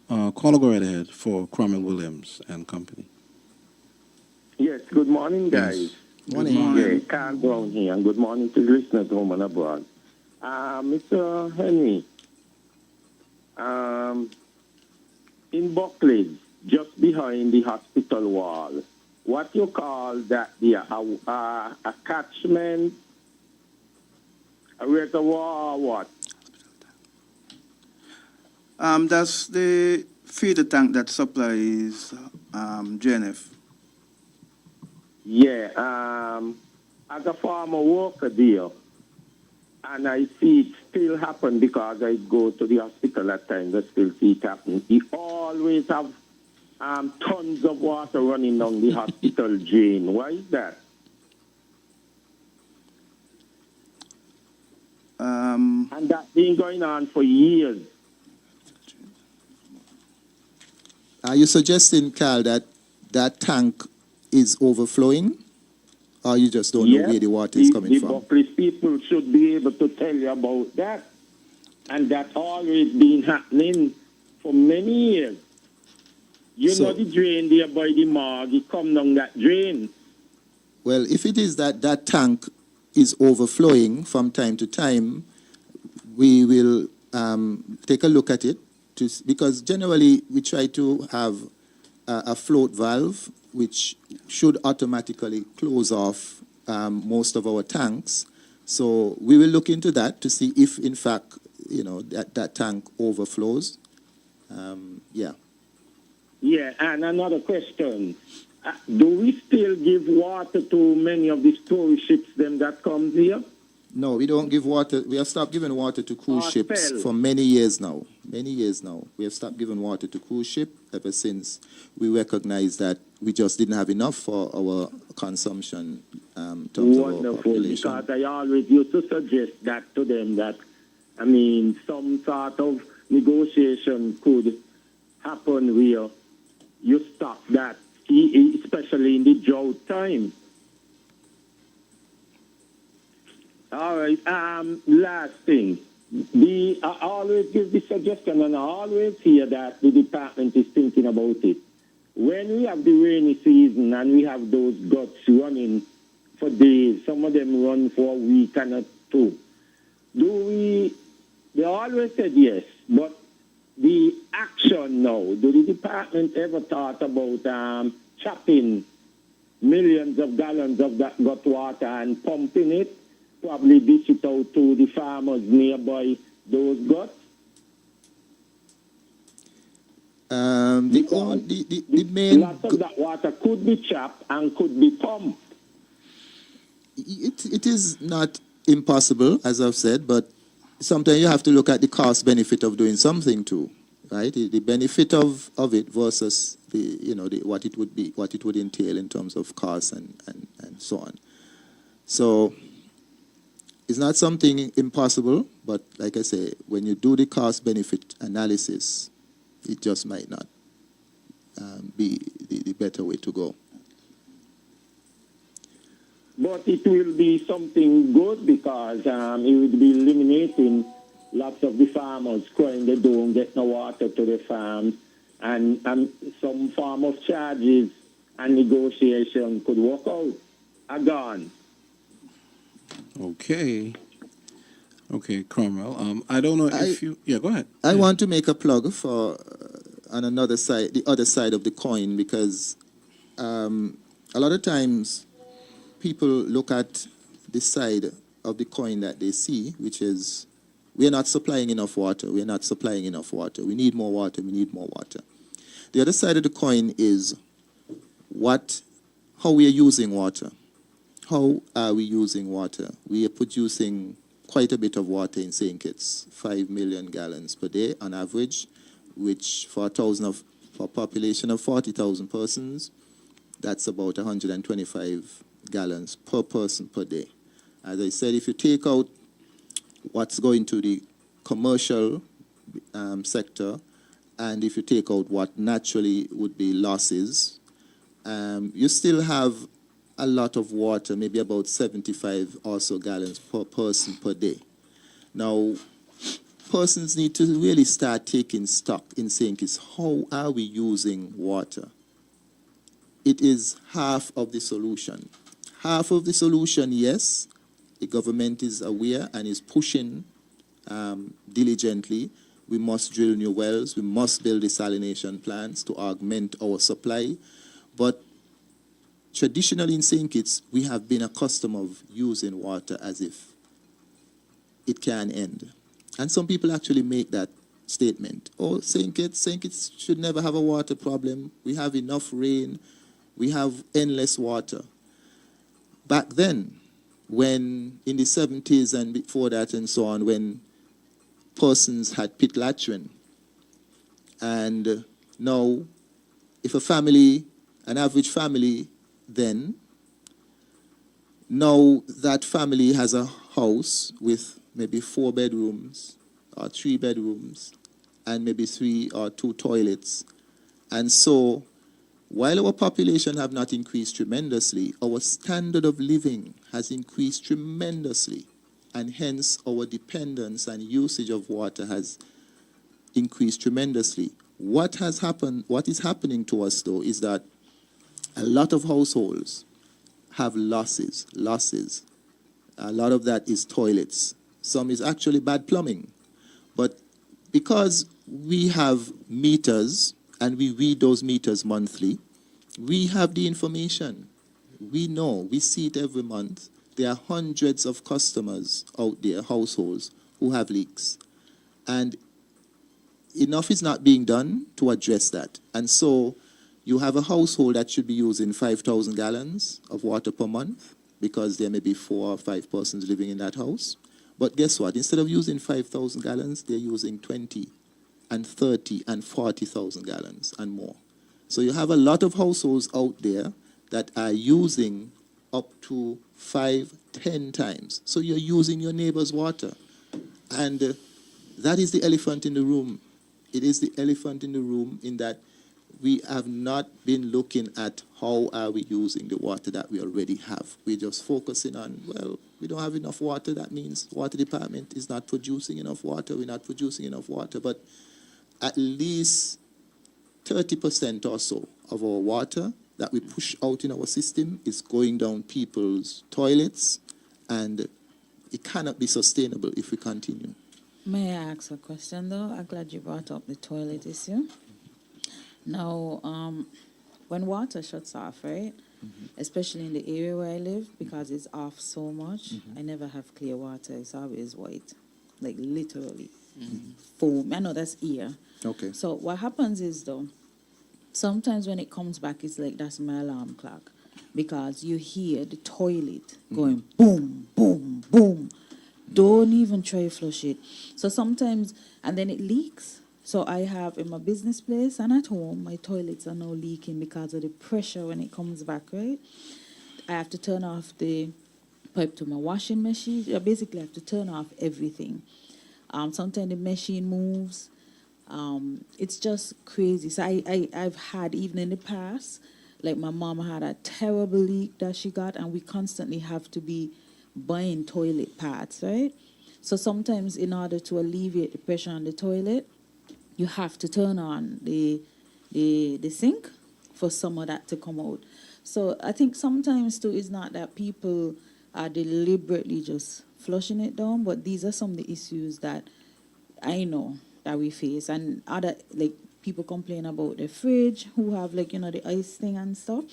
Caller, go right ahead for Cromwell Williams and Company. Yes, good morning, guys. Yes. Morning. Yeah, Carl Brown here, and good morning to the listeners home and abroad. Mr. Henry, in Buckley, just behind the hospital wall, what you call that a catchment, a reservoir, or what? That's the feeder tank that supplies JNF. Yeah, as a farmer worker there, and I see it still happen because I go to the hospital at times, I still see it happen. We always have tons of water running down the hospital drain. Why is that? And that's been going on for years. Are you suggesting, Carl, that that tank is overflowing, or you just don't know where the water is coming from? The Buckley people should be able to tell you about that. And that's always been happening for many years. You know the drain there by the morgue, it come down that drain. Well, if it is that that tank is overflowing from time to time, we will take a look at it, because generally we try to have a float valve which should automatically close off most of our tanks. So we will look into that to see if, in fact, that tank overflows. Yeah, and another question. Do we still give water to many of the story ships them that comes here? No, we don't give water. We have stopped giving water to cruise ships for many years now. Many years now. We have stopped giving water to cruise ship ever since we recognized that we just didn't have enough for our consumption in terms of our population. Because I always used to suggest that to them that, some sort of negotiation could happen where you stop that, especially in the drought time. All right. Last thing. I always give the suggestion, and I always hear that the department is thinking about it. When we have the rainy season and we have those guts running for days, some of them run for a week and two. They always said yes, but the action now. Do the department ever thought about chopping millions of gallons of that gut water and pumping it? Probably dish it out to the farmers nearby those guts? The main lots of that water could be chopped and could be pumped. it is not impossible, as I've said, but sometimes you have to look at the cost benefit of doing something too, right? The benefit of it versus what it would entail in terms of cost and so on. So it's not something impossible, but like I say, when you do the cost benefit analysis, it just might not be the better way to go. But it will be something good because it would be eliminating lots of the farmers crying they don't get no water to the farms, and some form of charges and negotiation could work out. Are gone. Okay, Cromwell. I don't know if you... Yeah, go ahead. I want to make a plug for on another side, the other side of the coin, because a lot of times people look at the side of the coin that they see, which is we're not supplying enough water. We're not supplying enough water. We need more water. We need more water. The other side of the coin is how we are using water. How are we using water? We are producing quite a bit of water in St. Kitts, 5 million gallons per day on average, which for a population of 40,000 persons, that's about 125 gallons per person per day. As I said, if you take out what's going to the commercial sector, and if you take out what naturally would be losses, you still have a lot of water, maybe about 75 or so gallons per person per day. Now, persons need to really start taking stock in saying, how are we using water? It is half of the solution. Half of the solution, yes, the government is aware and is pushing diligently. We must drill new wells. We must build desalination plants to augment our supply. But traditionally in St. Kitts, we have been accustomed of using water as if it can end. And some people actually make that statement. Oh, St. Kitts should never have a water problem. We have enough rain. We have endless water. Back then, when in the 70s and before that and so on, when persons had pit latrine, and now if an average family then, now that family has a house with maybe 4 bedrooms or 3 bedrooms and maybe 3 or 2 toilets. And so while our population have not increased tremendously, our standard of living has increased tremendously, and hence our dependence and usage of water has increased tremendously. What is happening to us though is that a lot of households have losses. A lot of that is toilets. Some is actually bad plumbing. But because we have meters and we read those meters monthly, we have the information. We know, we see it every month. There are hundreds of customers out there, households, who have leaks. And enough is not being done to address that. And so you have a household that should be using 5,000 gallons of water per month because there may be 4 or 5 persons living in that house. But guess what? Instead of using 5,000 gallons, they're using 20 and 30 and 40,000 gallons and more. So you have a lot of households out there that are using up to 5-10 times. So you're using your neighbor's water. And that is the elephant in the room. It is the elephant in the room in that we have not been looking at how are we using the water that we already have. We're just focusing on, well, we don't have enough water. That means water department is not producing enough water. We're not producing enough water. But at least 30% or so of our water that we push out in our system is going down people's toilets, and it cannot be sustainable if we continue. May I ask a question though? I'm glad you brought up the toilet issue. Now, when water shuts off, right? Especially in the area where I live, because it's off so much, I never have clear water. It's always white, like literally foam. I know that's air. Okay. So what happens is though, sometimes when it comes back, it's like that's my alarm clock, because you hear the toilet going boom, boom, boom. Don't even try to flush it. So sometimes, and then it leaks. So I have in my business place and at home, my toilets are now leaking because of the pressure when it comes back, right? I have to turn off the pipe to my washing machine. I basically have to turn off everything. Sometimes the machine moves. It's just crazy. So I've had, even in the past, like my mom had a terrible leak that she got, and we constantly have to be buying toilet pads, right? So sometimes in order to alleviate the pressure on the toilet, you have to turn on the sink for some of that to come out. So I think sometimes too, it's not that people are deliberately just flushing it down, but these are some of the issues that I know that we face. And other, like, people complain about the fridge, who have, like, the ice thing and stuff.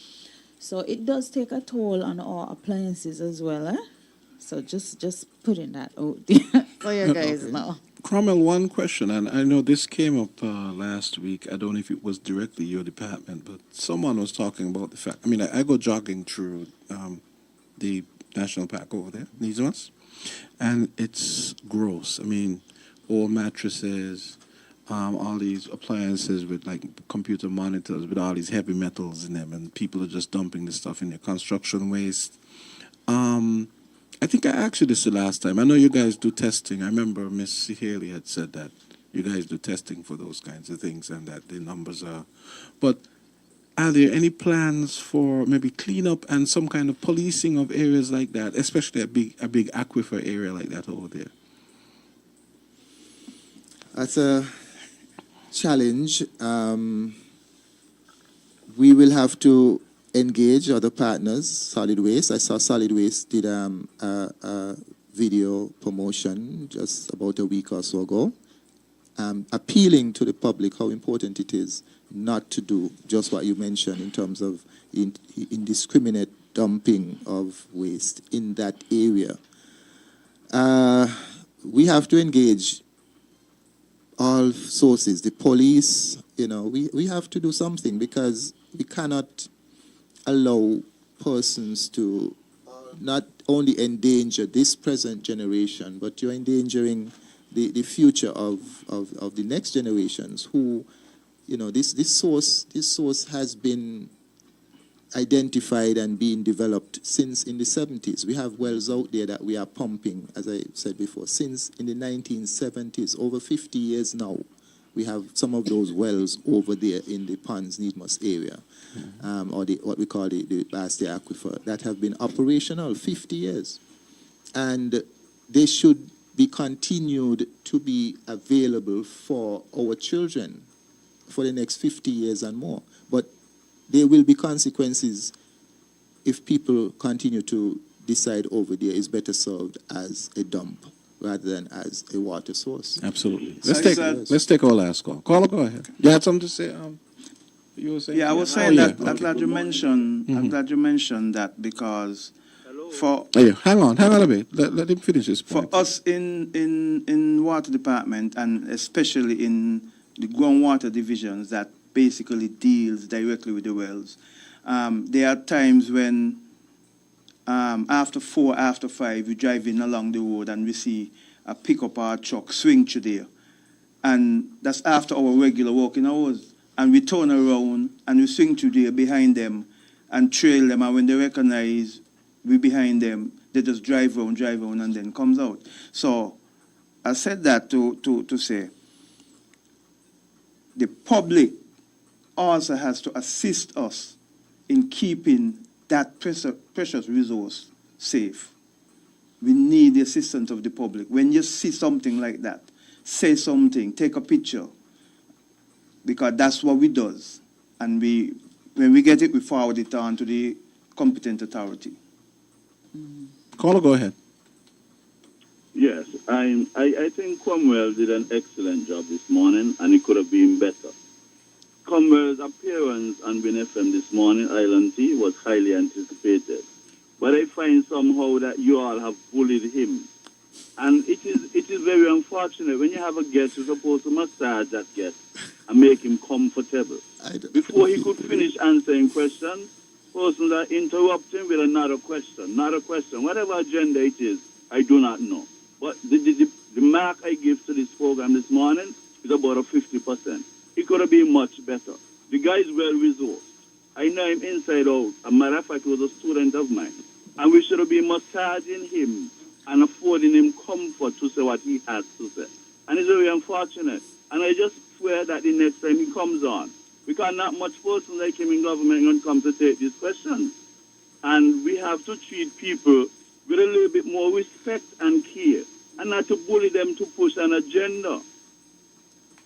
So it does take a toll on our appliances as well, eh? So just putting that out there so you guys know. Cromwell, one question, and I know this came up last week. I don't know if it was directly your department, but someone was talking about the fact. I mean, I go jogging through the national park over there, Nizomas, and it's gross. I mean, old mattresses, all these appliances with like computer monitors with all these heavy metals in them, and people are just dumping this stuff in their construction waste. I think I asked you this the last time. I know you guys do testing. I remember Miss Haley had said that you guys do testing for those kinds of things and that the numbers are. But are there any plans for maybe cleanup and some kind of policing of areas like that, especially a big aquifer area like that over there? That's a challenge. We will have to engage other partners, Solid Waste. I saw Solid Waste did a video promotion just about a week or so ago, appealing to the public how important it is not to do just what you mentioned in terms of indiscriminate dumping of waste in that area. We have to engage all sources, the police, we have to do something, because we cannot allow persons to not only endanger this present generation, but you're endangering the future of the next generations who, this source has been identified and being developed since in the 70s. We have wells out there that we are pumping, as I said before, since in the 1970s, over 50 years now. We have some of those wells over there in the Ponds Needmos area, or what we call the Bastia Aquifer, that have been operational 50 years. And they should be continued to be available for our children for the next 50 years and more. But there will be consequences if people continue to decide over there is better served as a dump rather than as a water source. Absolutely. Let's take our last call. Caller, go ahead. You had something to say? You were saying? Yeah, I was saying that. I'm glad you mentioned. I'm glad you mentioned that, because for hang on a bit. Let him finish his point. For us in water department, and especially in the groundwater divisions that basically deals directly with the wells, there are times when after 4, after 5, we're driving along the road and we see a pickup or a truck swing through there. And that's after our regular working hours. And we turn around and we swing through there behind them and trail them. And when they recognize we behind them, they just drive around, and then comes out. So I said that to say the public also has to assist us in keeping that precious resource safe. We need the assistance of the public. When you see something like that, say something, take a picture, because that's what we does. And when we get it, we forward it on to the competent authority. Caller, go ahead. Yes. I think Cromwell did an excellent job this morning, and it could have been better. Cromwell's appearance on Win FM this morning, Island T, was highly anticipated. But I find somehow that you all have bullied him. And it is very unfortunate. When you have a guest, you're supposed to massage that guest and make him comfortable. Before he could finish answering questions, persons are interrupting with another question. Whatever agenda it is, I do not know. But the mark I give to this program this morning is about a 50%. It could have been much better. The guy is well resourced. I know him inside out. As a matter of fact, he was a student of mine. And we should have been massaging him and affording him comfort to say what he has to say. And it's very unfortunate. And I just swear that the next time he comes on, because not much person like him in government going to come to take these questions. And we have to treat people with a little bit more respect and care, and not to bully them to push an agenda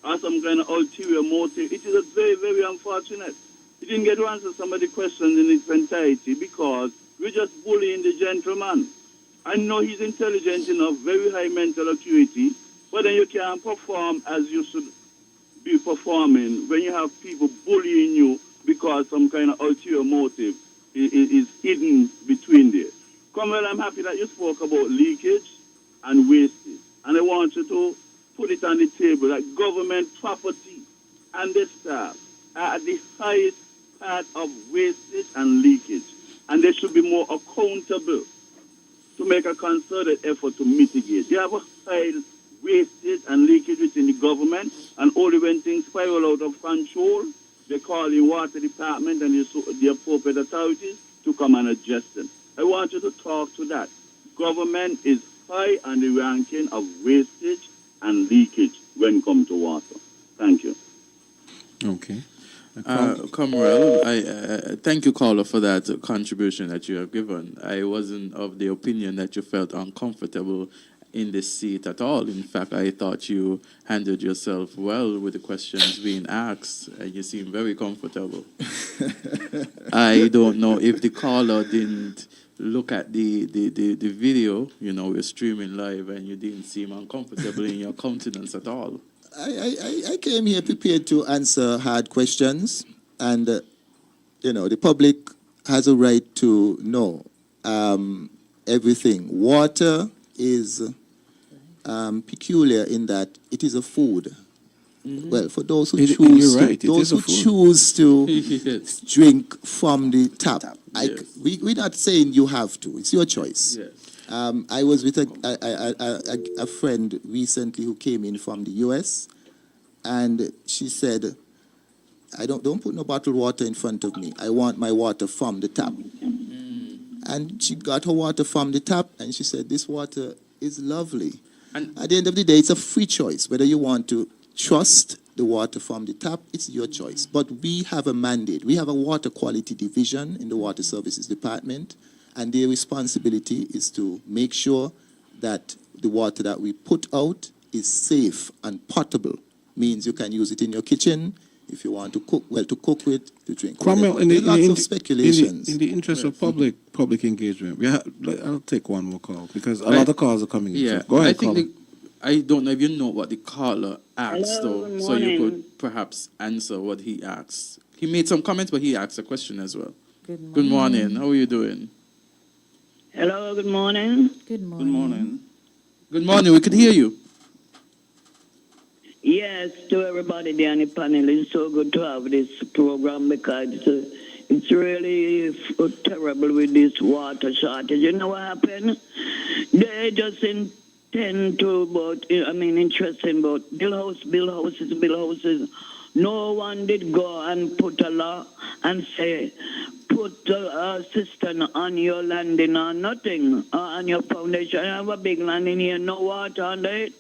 or some kind of ulterior motive. It is a very, very unfortunate. He didn't get to answer some of the questions in its entirety because we're just bullying the gentleman. I know he's intelligent enough, very high mental acuity, but then you can't perform as you should be performing when you have people bullying you because some kind of ulterior motive is hidden between there. Cromwell, I'm happy that you spoke about leakage and wastage. And I want you to put it on the table that government property and the staff are at the highest part of wastage and leakage. And they should be more accountable to make a concerted effort to mitigate. You have a high wastage and leakage within the government, and only when things spiral out of control, they call the water department and the appropriate authorities to come and adjust them. I want you to talk to that. Government is high on the ranking of wastage and leakage when it comes to water. Thank you. Okay. Comrade, I thank you, caller, for that contribution that you have given. I wasn't of the opinion that you felt uncomfortable in this seat at all. In fact, I thought you handled yourself well with the questions being asked, and you seem very comfortable. I don't know if the caller didn't look at the video. You know, we're streaming live, and you didn't seem uncomfortable in your countenance at all. I came here prepared to answer hard questions, and the public has a right to know everything. Water is peculiar in that it is a food. Mm-hmm. Well, for those who choose to Yes. drink from the tap, Yes. we're not saying you have to. It's your choice. Yes. I was with a friend recently who came in from the U.S., and she said, "I don't put no bottled water in front of me. I want my water from the tap." And she got her water from the tap, and she said, "This water is lovely." And at the end of the day, it's a free choice. Whether you want to trust the water from the tap, it's your choice. But we have a mandate. We have a water quality division in the Water Services Department, and their responsibility is to make sure that the water that we put out is safe and potable. Means you can use it in your kitchen if you want to cook, to cook with, to drink. Cromwell, Lots of speculations. In the interest of public engagement, I'll take one more call because a lot of calls are coming in. Yeah, Go ahead, I think caller. I don't know if you know what the caller asked, Hello, though, good so you morning. could perhaps answer what he asked. He made some comments, but he asked a question as well. Good morning. Good morning. How are you doing? Hello, good morning. Good morning. Good morning. Good morning. We could hear you. Yes, to everybody there on the panel, it's so good to have this program because it's really terrible with this water shortage. You know what happened? They just intend to, interesting about build houses. No one did go and put a law and say, put a cistern on your landing or nothing, on your foundation. I have a big land in here, no water under it.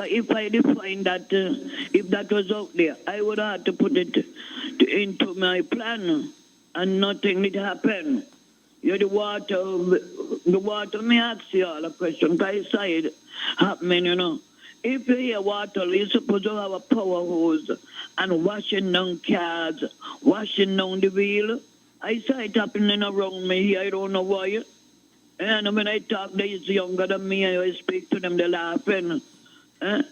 If I define that, if that was out there, I would have to put it into my plan, and nothing did happen. The water, may ask you all a question, because I saw it happening, If you hear water, you're supposed to have a power hose and washing down cars, washing down the wheel. I saw it happening around me here, I don't know why. And when I talk, they is younger than me, and I speak to them, they laughing.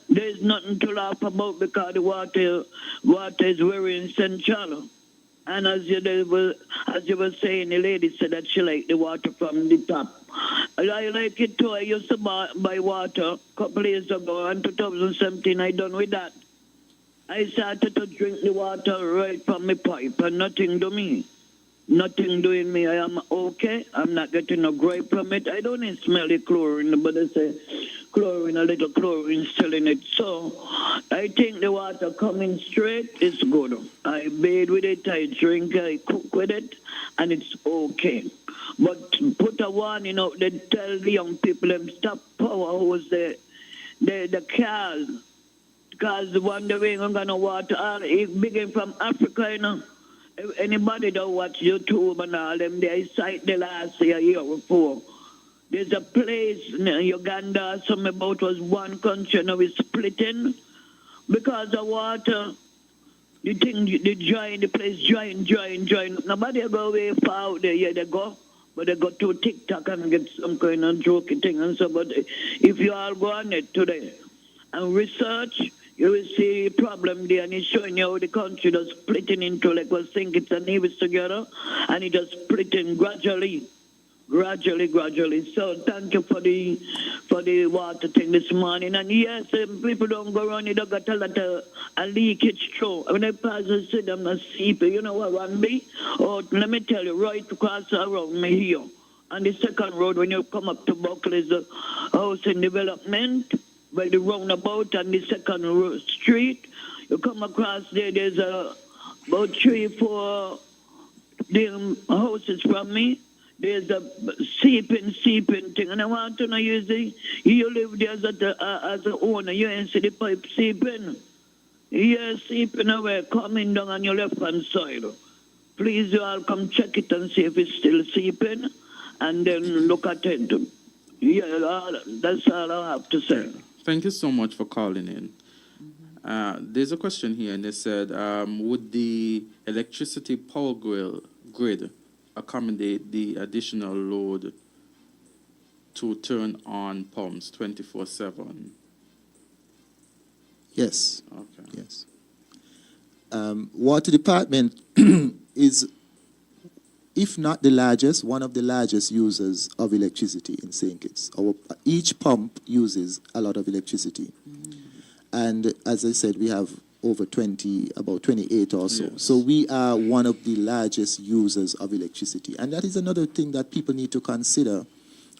There's nothing to laugh about because the water is very essential. And as you were saying, the lady said that she liked the water from the tap. I like it too. I used to buy water a couple years ago. In 2017, I done with that. I started to drink the water right from my pipe, and nothing to me. Nothing doing me. I am okay. I'm not getting a gripe from it. I don't even smell the chlorine, but they say chlorine, a little chlorine still in it. So I think the water coming straight is good. I bathe with it, I drink, I cook with it, and it's okay. But put a warning out there, tell the young people them stop power hose the cars. Because the one the way I'm gonna water all it begin from Africa, you know. If anybody don't watch YouTube and all them, they cite the last year before. There's a place in Uganda, something about was one country now is splitting because of water. The thing, the drying, the place drying. Nobody go away far out there, yeah, they go. But they go to TikTok and get some kind of jokey thing and so. But if you all go on it today and research, you will see a problem there, and it's showing you how the country is splitting into, like we think it's a neighbors together, and it is splitting gradually. So thank you for the water thing this morning. And yes, people don't go around, you don't got a lot of a leakage through. When I pass and see them not sleeping, you know what one be? Oh, let me tell you, right across around me here. On the second road, when you come up to Buckley's housing development, by the roundabout on the second street, you come across there, there's about 3-4 houses from me. There's a seeping thing, and I want to know, you live there as an owner, you ain't see the pipe seeping. Yes, seeping away, coming down on your left-hand side. Please, you all come check it and see if it's still seeping, and then look at it. Yeah, that's all I have to say. Thank you so much for calling in. There's a question here, and they said, would the electricity power grid accommodate the additional load to turn on pumps 24/7? Yes. Okay. Yes. Water department is, if not the largest, one of the largest users of electricity in St. Kitts. Each pump uses a lot of electricity. And as I said, we have over 20, about 28 or so. Yes. So we are one of the largest users of electricity. And that is another thing that people need to consider,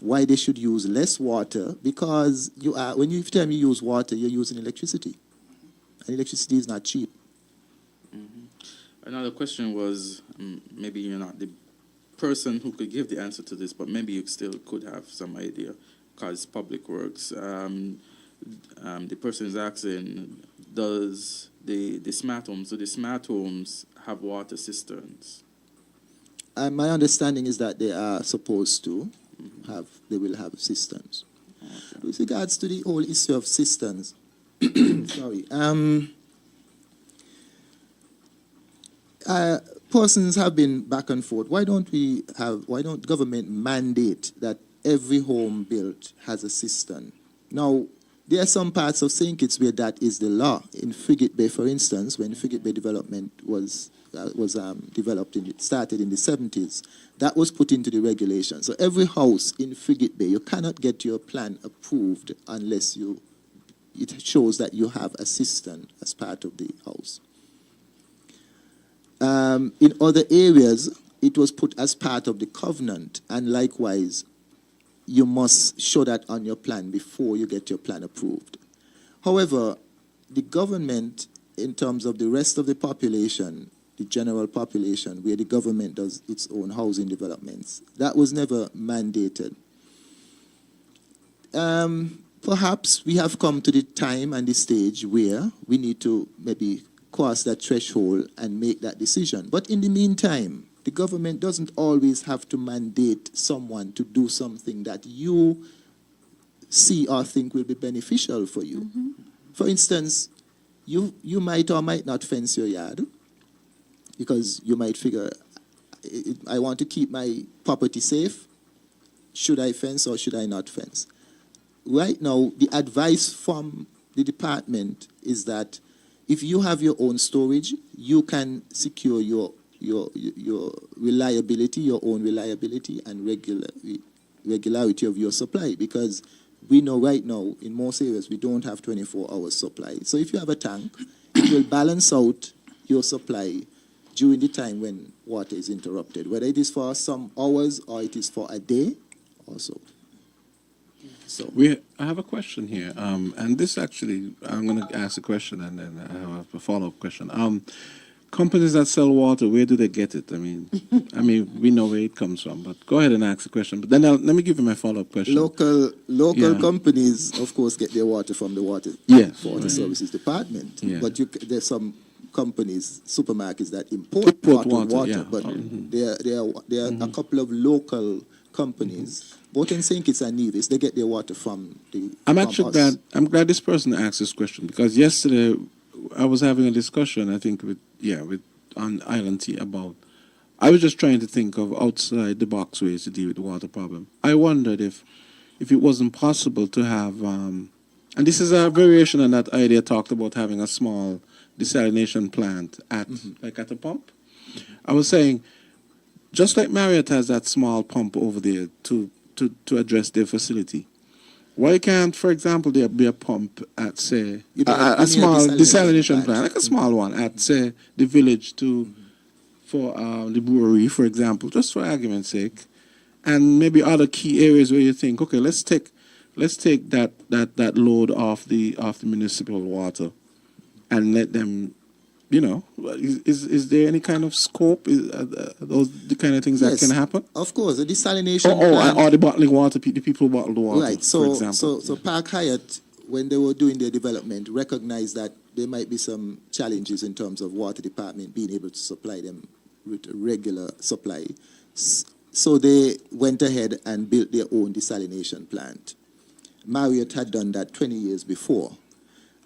why they should use less water, because when you tell me you use water, you're using electricity. And electricity is not cheap. Another question was, maybe you're not the person who could give the answer to this, but maybe you still could have some idea, because public works. The person is asking, does the smart homes have water cisterns? My understanding is that they are supposed to they will have cisterns. Okay. With regards to the whole issue of cisterns, sorry, persons have been back and forth. Why don't government mandate that every home built has a cistern? Now, there are some parts of St. Kitts where that is the law. In Frigate Bay, for instance, when Frigate Bay development was started in the 70s, that was put into the regulation. So every house in Frigate Bay, you cannot get your plan approved unless it shows that you have a cistern as part of the house. In other areas, it was put as part of the covenant, and likewise, you must show that on your plan before you get your plan approved. However, the government, in terms of the rest of the population, the general population, where the government does its own housing developments, that was never mandated. Perhaps we have come to the time and the stage where we need to maybe cross that threshold and make that decision. But in the meantime, the government doesn't always have to mandate someone to do something that you see or think will be beneficial for you. Mm-hmm. For instance, you might or might not fence your yard because you might figure, I want to keep my property safe. should I fence or should I not fence? Right now, the advice from the department is that if you have your own storage, you can secure your reliability, your own reliability and regularity of your supply, because we know right now in most areas we don't have 24 hours supply. So if you have a tank, it will balance out your supply during the time when water is interrupted, whether it is for some hours or it is for a day or so. So I have a question here, and this actually, I'm going to ask a question and then I have a follow-up question. Companies that sell water, where do they get it? I mean, we know where it comes from, but go ahead and ask the question. But then let me give you my follow-up question. Local Yeah. companies, of course, get their water from the water services department. Yeah. But there's some companies, supermarkets that import bottled water. Yeah. But there are a couple of local companies, both in St. Kitts and Nevis. They get their water from the. I'm glad this person asked this question, because yesterday I was having a discussion, I think on Island Tea about. I was just trying to think of outside the box ways to deal with the water problem. I wondered if it wasn't possible to have, and this is a variation on that idea talked about having a small desalination plant at a pump. I was saying, just like Marriott has that small pump over there to address their facility, why can't, for example, there be a pump at, say, a small desalination plant, like a small one at, say, the village for the brewery, for example, just for argument's sake, and maybe other key areas where you think, okay, let's take that load off the municipal water, and let them, is there any kind of scope? Are those the kind of things that can happen? Of course, the desalination plant. Or the bottling water, the people who bottle the water, Right. for So example. Park Hyatt, when they were doing their development, recognized that there might be some challenges in terms of water department being able to supply them with a regular supply. So they went ahead and built their own desalination plant. Marriott had done that 20 years before.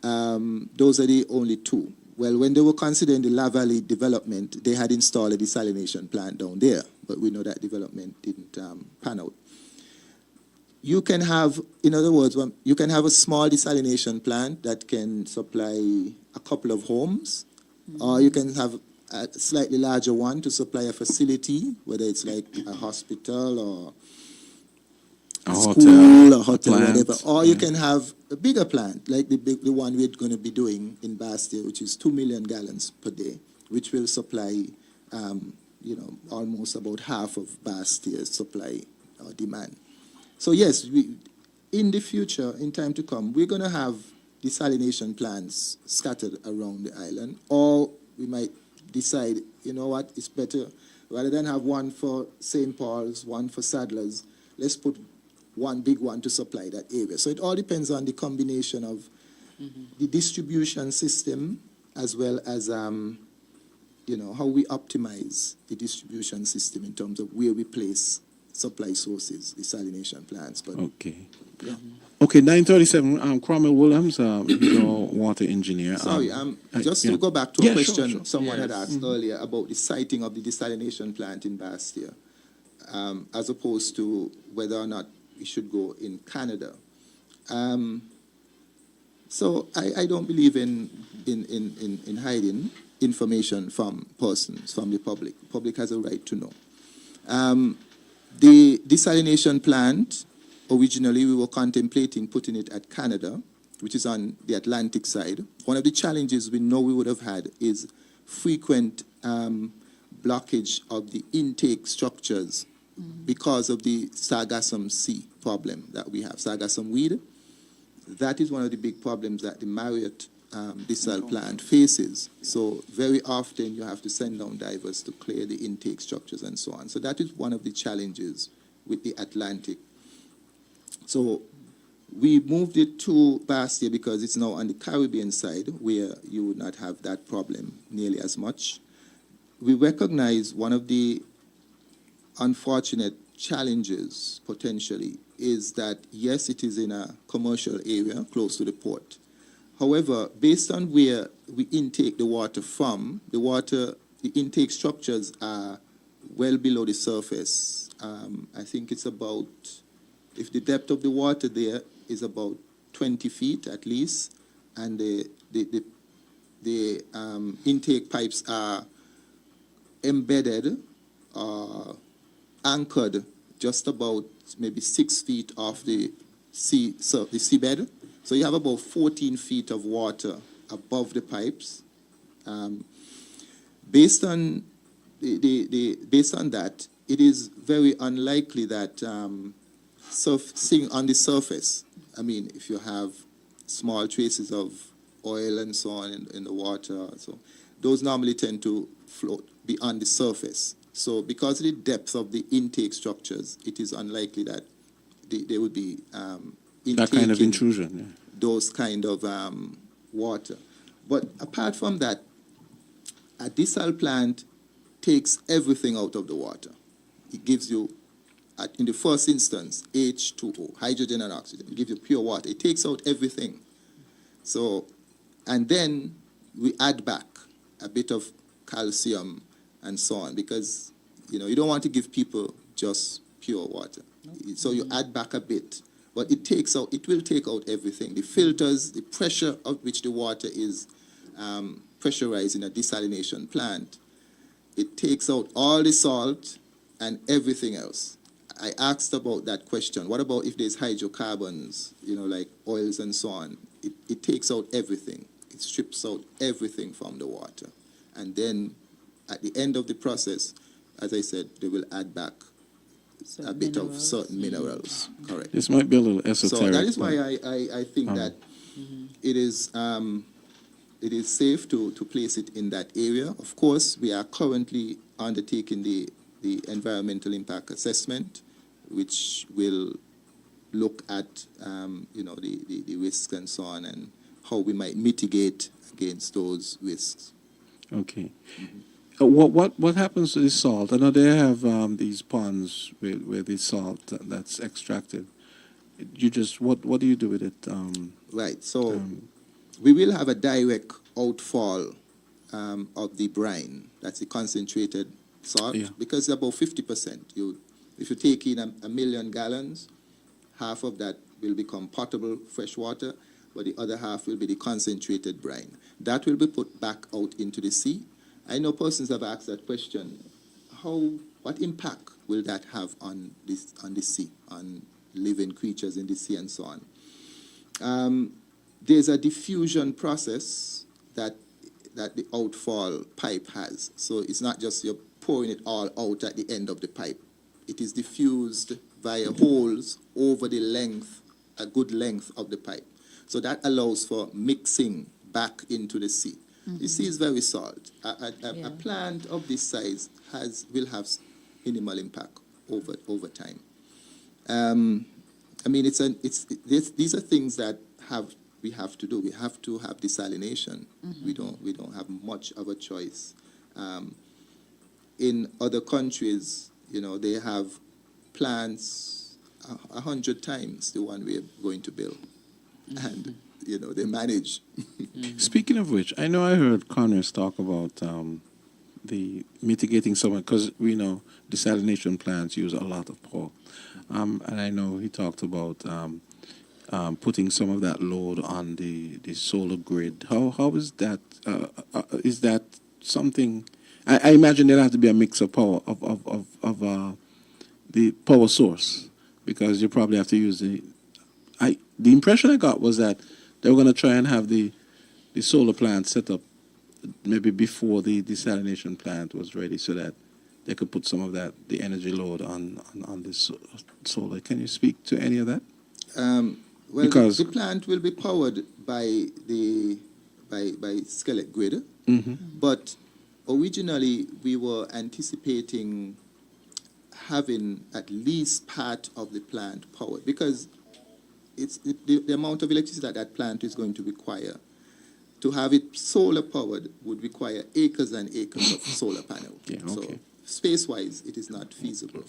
Those are the only two. Well, when they were considering the La Valley development, they had installed a desalination plant down there, but we know that development didn't pan out. You can have, in other words, you can have a small desalination plant that can supply a couple of homes, or you can have a slightly larger one to supply a facility, whether it's like a hospital or a school, a hotel, whatever. Or you can have a bigger plant, like the one we're going to be doing in Bastia, which is 2 million gallons per day, which will supply, almost about half of Bastia's supply or demand. So yes, in the future, in time to come, we're going to have desalination plants scattered around the island, or we might decide, you know what, it's better, rather than have one for St. Paul's, one for Sadler's, let's put one big one to supply that area. So it all depends on the combination of the distribution system as well as, how we optimize the distribution system in terms of where we place supply sources, desalination plants. But okay. Yeah. Okay, 9:37. Cromwell Williams, your water engineer. Sorry, just to go back to a question someone had asked earlier about the siting of the desalination plant in Bastia, as opposed to whether or not we should go in Canada. So I don't believe in hiding information from persons, from the public. The public has a right to know. The desalination plant, originally we were contemplating putting it at Canada, which is on the Atlantic side. One of the challenges we know we would have had is frequent blockage of the intake structures because of the sargassum sea problem that we have, sargassum weed. That is one of the big problems that the Marriott desal plant faces. So very often you have to send down divers to clear the intake structures and so on. So that is one of the challenges with the Atlantic. So we moved it to Bastia because it's now on the Caribbean side where you would not have that problem nearly as much. We recognize one of the unfortunate challenges potentially is that, yes, it is in a commercial area close to the port. However, based on where we intake the water from, the intake structures are well below the surface I think it's about, if the depth of the water there is about 20 feet at least, and the intake pipes are embedded, anchored just about maybe 6 feet off the seabed. So you have about 14 feet of water above the pipes. Based on based on that, it is very unlikely that seeing on the surface, I mean, if you have small traces of oil and so on in the water, so those normally tend to float beyond the surface. So because of the depth of the intake structures, it is unlikely that they would be That kind of intrusion, yeah. those kind of water. But apart from that, a desal plant takes everything out of the water. It gives you, in the first instance, H2O, hydrogen and oxygen. It gives you pure water. It takes out everything. So, and then we add back a bit of calcium and so on, because, you don't want to give people just pure water. So you add back a bit, but it will take out everything. The filters, the pressure at which the water is pressurized in a desalination plant, it takes out all the salt and everything else. I asked about that question. What about if there's hydrocarbons, like oils and so on? It takes out everything. It strips out everything from the water. And then at the end of the process, as I said, they will add back a bit of certain minerals. Correct. This might be a little esoteric. So that is why I think that it is safe to place it in that area. Of course, we are currently undertaking the environmental impact assessment, which will look at the risks and so on, and how we might mitigate against those risks. Okay. What happens to the salt? I know they have these ponds where the salt that's extracted. What do you do with it? Right. So we will have a direct outfall of the brine. That's the concentrated salt, because it's about 50%. If you take in a million gallons, half of that will become potable fresh water, but the other half will be the concentrated brine. That will be put back out into the sea. I know persons have asked that question. What impact will that have on the sea, on living creatures in the sea and so on? There's a diffusion process that the outfall pipe has. So it's not just you're pouring it all out at the end of the pipe. It is diffused via holes over the length, a good length of the pipe. So that allows for mixing back into the sea. The sea is very salt. A plant of this size will have minimal impact over time. I mean, these are things that we have to do. We have to have desalination. We don't have much of a choice. In other countries, they have plants 100 times the one we're going to build, and they manage. Speaking of which, I know I heard Connors talk about the mitigating some, because we know desalination plants use a lot of power, and I know he talked about putting some of that load on the solar grid. How is that? Is that something? I imagine there'll have to be a mix of power of the power source, because you probably have to use the impression I got was that they were going to try and have the solar plant set up maybe before the desalination plant was ready, so that they could put some of the energy load on this solar. Can you speak to any of that? Well, because the plant will be powered by skeleton grid, but originally we were anticipating having at least part of the plant powered, because the amount of electricity that plant is going to require. To have it solar powered would require acres and acres of solar panel. So space-wise, it is not feasible.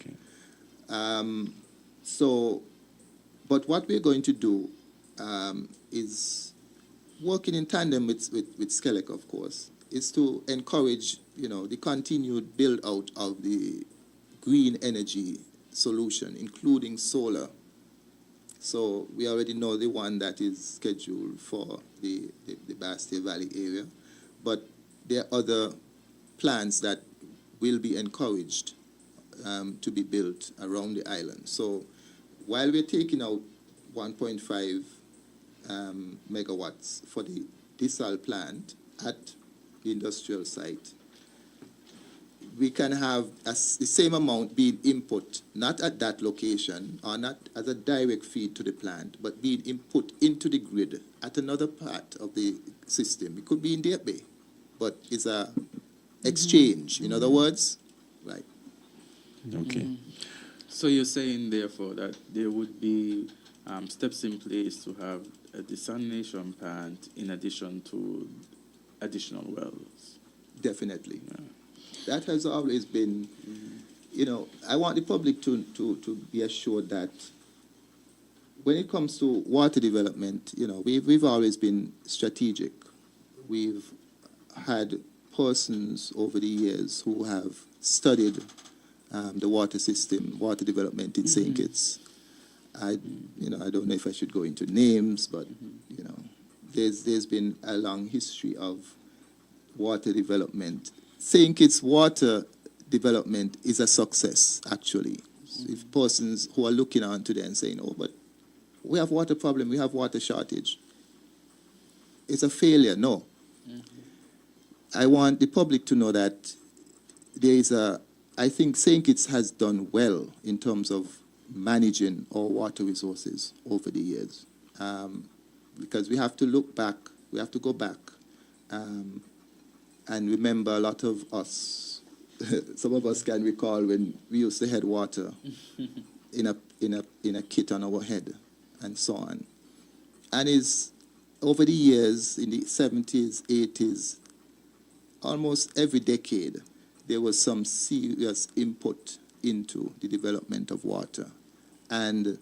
But what we're going to do is, working in tandem with Skelec, of course, is to encourage the continued build out of the green energy solution, including solar. So we already know the one that is scheduled for the Bastille Valley area, but there are other plants that will be encouraged to be built around the island. So while we're taking out 1.5 megawatts for the desal plant at the industrial site, we can have the same amount being input, not at that location or not as a direct feed to the plant, but being input into the grid at another part of the system. It could be in Deep Bay, but it's a exchange. In other words, right? Okay. So you're saying, therefore, that there would be steps in place to have a desalination plant in addition to additional wells? Definitely. Yeah. That has always been, I want the public to be assured that when it comes to water development, we've always been strategic. We've had persons over the years who have studied the water system, water development in St. Kitts. I don't know if I should go into names, but, there's been a long history of water development. St. Kitts water development is a success, actually. If persons who are looking on today and saying, oh, but we have water problem, we have water shortage, it's a failure. No. I want the public to know that I think St. Kitts has done well in terms of managing our water resources over the years. Because we have to look back, we have to go back, and remember a lot of us, some of us can recall when we used to head water in a kit on our head and so on. And over the years, in the 70s, 80s, almost every decade, there was some serious input into the development of water. And,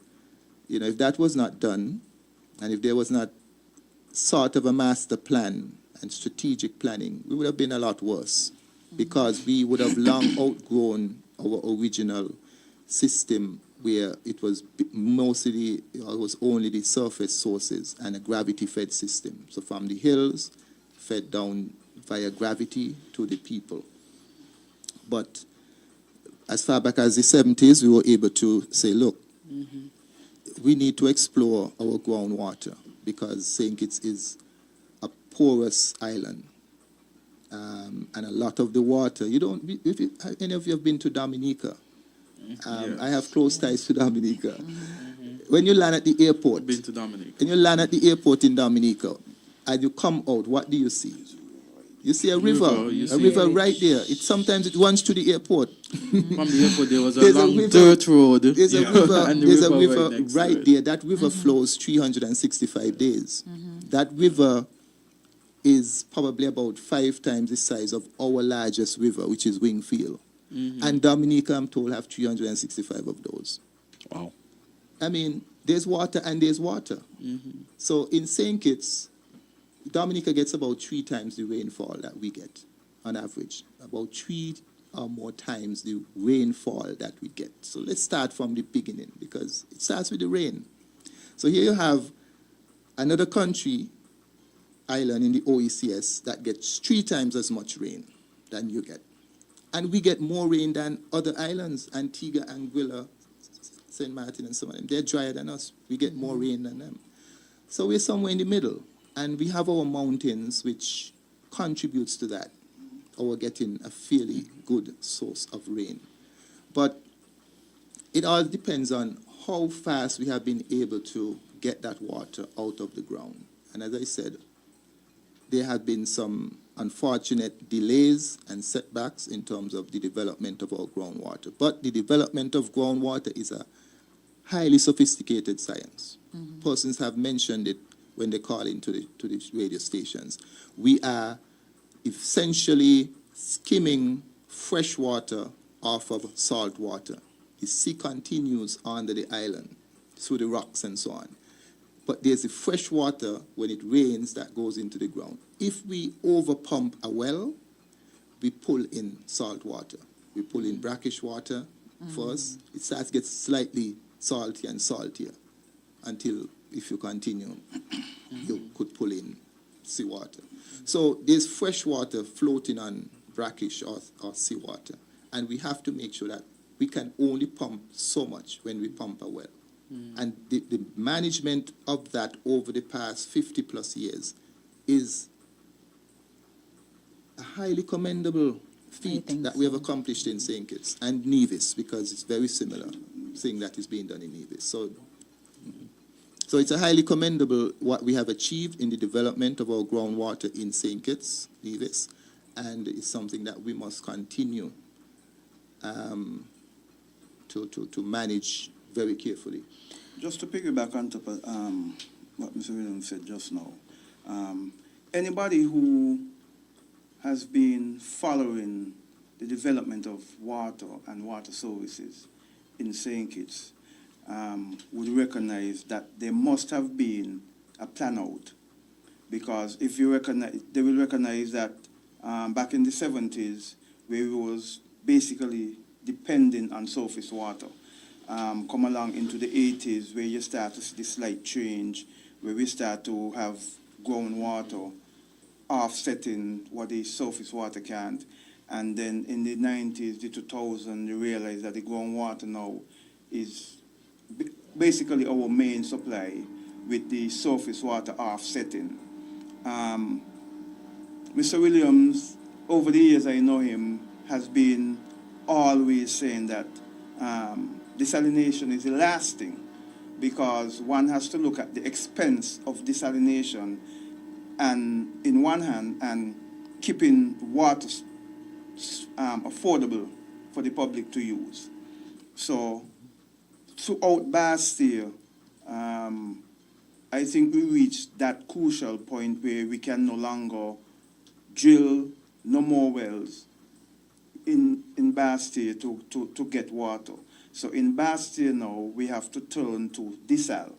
if that was not done, and if there was not sort of a master plan and strategic planning, we would have been a lot worse, because we would have long outgrown our original system where it was mostly, it was only the surface sources and a gravity-fed system. So from the hills, fed down via gravity to the people. But as far back as the 70s, we were able to say, look, we need to explore our groundwater, because St. Kitts is a porous island. And a lot of the water, if any of you have been to Dominica, Yes. I have close ties to Dominica. When you land at the airport, Been to Dominica. when you land at the airport in Dominica, and you come out, what do you see? You see a river right there. Sometimes it runs to the airport. From the airport, there was a There's long river, dirt road. There's a And the river next right to it. there. That river flows 365 days. That river is probably about 5 times the size of our largest river, which is Wingfield. And Dominica, I'm told, have 365 of those. Wow. I mean, there's water and there's water. So in St. Kitts, Dominica gets about 3 times the rainfall that we get on average. About 3 or more times the rainfall that we get. So let's start from the beginning, because it starts with the rain. So here you have another country, island in the OECS, that gets 3 times as much rain than you get. And we get more rain than other islands, Antigua, Anguilla, St. Martin, and so on. They're drier than us. We get more rain than them. So we're somewhere in the middle. And we have our mountains, which contributes to that, our getting a fairly good source of rain. But it all depends on how fast we have been able to get that water out of the ground. And as I said, there have been some unfortunate delays and setbacks in terms of the development of our groundwater. But the development of groundwater is a highly sophisticated science. Persons have mentioned it when they call into the radio stations. We are essentially skimming fresh water off of salt water. The sea continues under the island through the rocks and so on. But there's the fresh water when it rains that goes into the ground. If we overpump a well, we pull in salt water. We pull in brackish water, first. It starts to get slightly salty and saltier until, if you continue, you could pull in seawater. So there's fresh water floating on brackish or seawater, and we have to make sure that we can only pump so much when we pump a well. And the management of that over the past 50 plus years is a highly commendable feat that we have accomplished in St. Kitts and Nevis, because it's very similar thing that is being done in Nevis. So it's a highly commendable what we have achieved in the development of our groundwater in St. Kitts, Nevis, and it's something that we must continue to manage very carefully. Just to piggyback on top of what Mr. Williams said just now, anybody who has been following the development of water and water services in St. Kitts would recognize that there must have been a plan out, because if you recognize, they will recognize that back in the 70s, where we was basically depending on surface water, come along into the 80s, where you start to see the slight change, where we start to have groundwater offsetting what the surface water can't. And then in the 90s, the 2000s, you realize that the groundwater now is basically our main supply, with the surface water offsetting. Mr. Williams, over the years I know him, has been always saying that desalination is the last thing, because one has to look at the expense of desalination and in one hand, and keeping water affordable for the public to use. So throughout Bastille, I think we reached that crucial point where we can no longer drill no more wells in Bastille to get water. So in Bastille now, we have to turn to desal.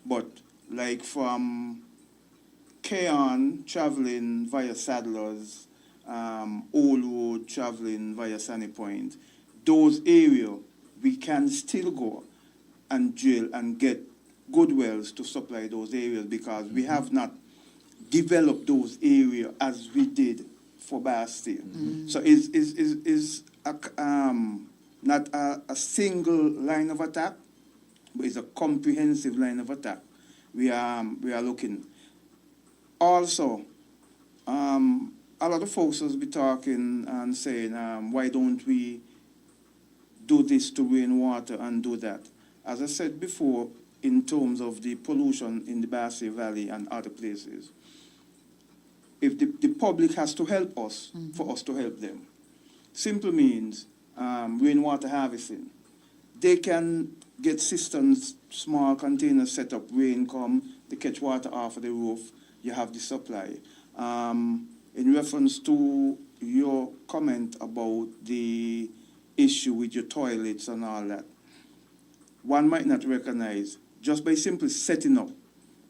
But like from Keon traveling via Saddlers, Old Road traveling via Sunny Point, those areas we can still go and drill and get good wells to supply those areas, because we have not developed those areas as we did for Bastille. So it's not a single line of attack, but it's a comprehensive line of attack. We are looking. Also, a lot of folks will be talking and saying, why don't we do this to rainwater and do that? As I said before, in terms of the pollution in the Bastille Valley and other places, if the public has to help us, for us to help them. Simple means rainwater harvesting. They can get systems, small containers set up, rain come, they catch water off of the roof, you have the supply. In reference to your comment about the issue with your toilets and all that, one might not recognize, just by simply setting up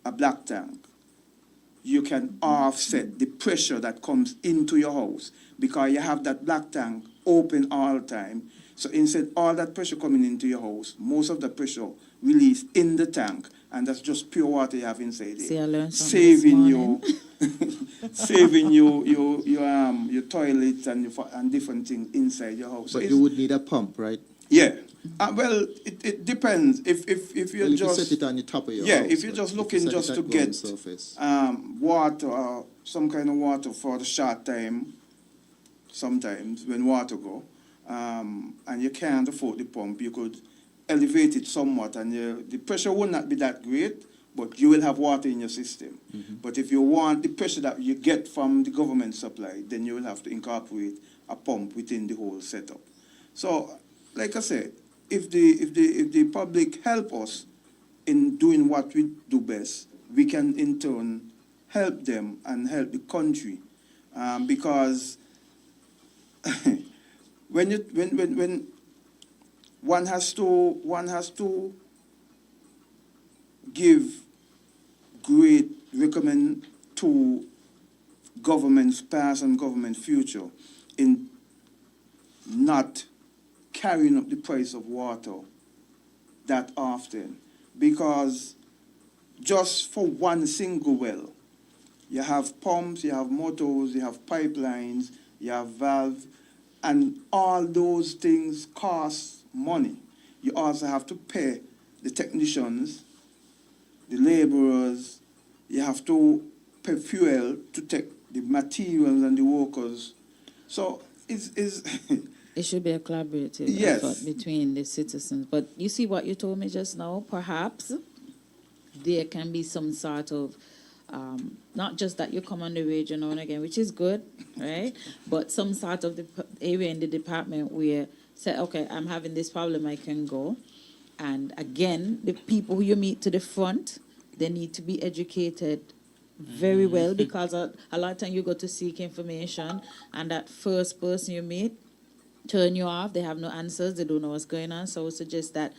a black tank, you can offset the pressure that comes into your house, because you have that black tank open all the time. So instead all that pressure coming into your house, most of the pressure released in the tank, and that's just pure water you have inside See, I it, learned something saving this you, morning. saving your toilets and different things inside your house. But So you would need a pump, right? yeah. Well, it depends. If you're Well, if just you set it on the top of your yeah, house, if you're but just if you looking set it just at to ground get surface. water or some kind of water for the short time, sometimes when water go, and you can't afford the pump, you could elevate it somewhat, and the pressure will not be that great, but you will have water in your system. But if you want the pressure that you get from the government supply, then you will have to incorporate a pump within the whole setup. So, like I said, if the public help us in doing what we do best, we can in turn help them and help the country, because when one has to give great recommend to government's past and government future in not carrying up the price of water that often, because just for one single well, you have pumps, you have motors, you have pipelines, you have valves, and all those things cost money. You also have to pay the technicians, the laborers, you have to pay fuel to take the materials and the workers. So it's It should be a collaborative Yes. effort between the citizens. But you see what you told me just now? Perhaps there can be some sort of, not just that you come on the radio now and again, which is good, right? But some sort of area in the department where say, okay, I'm having this problem, I can go. And again, the people who you meet to the front, they need to be educated very well, because a lot of time you go to seek information and that first person you meet turn you off. They have no answers. They don't know what's going on. So I would suggest that,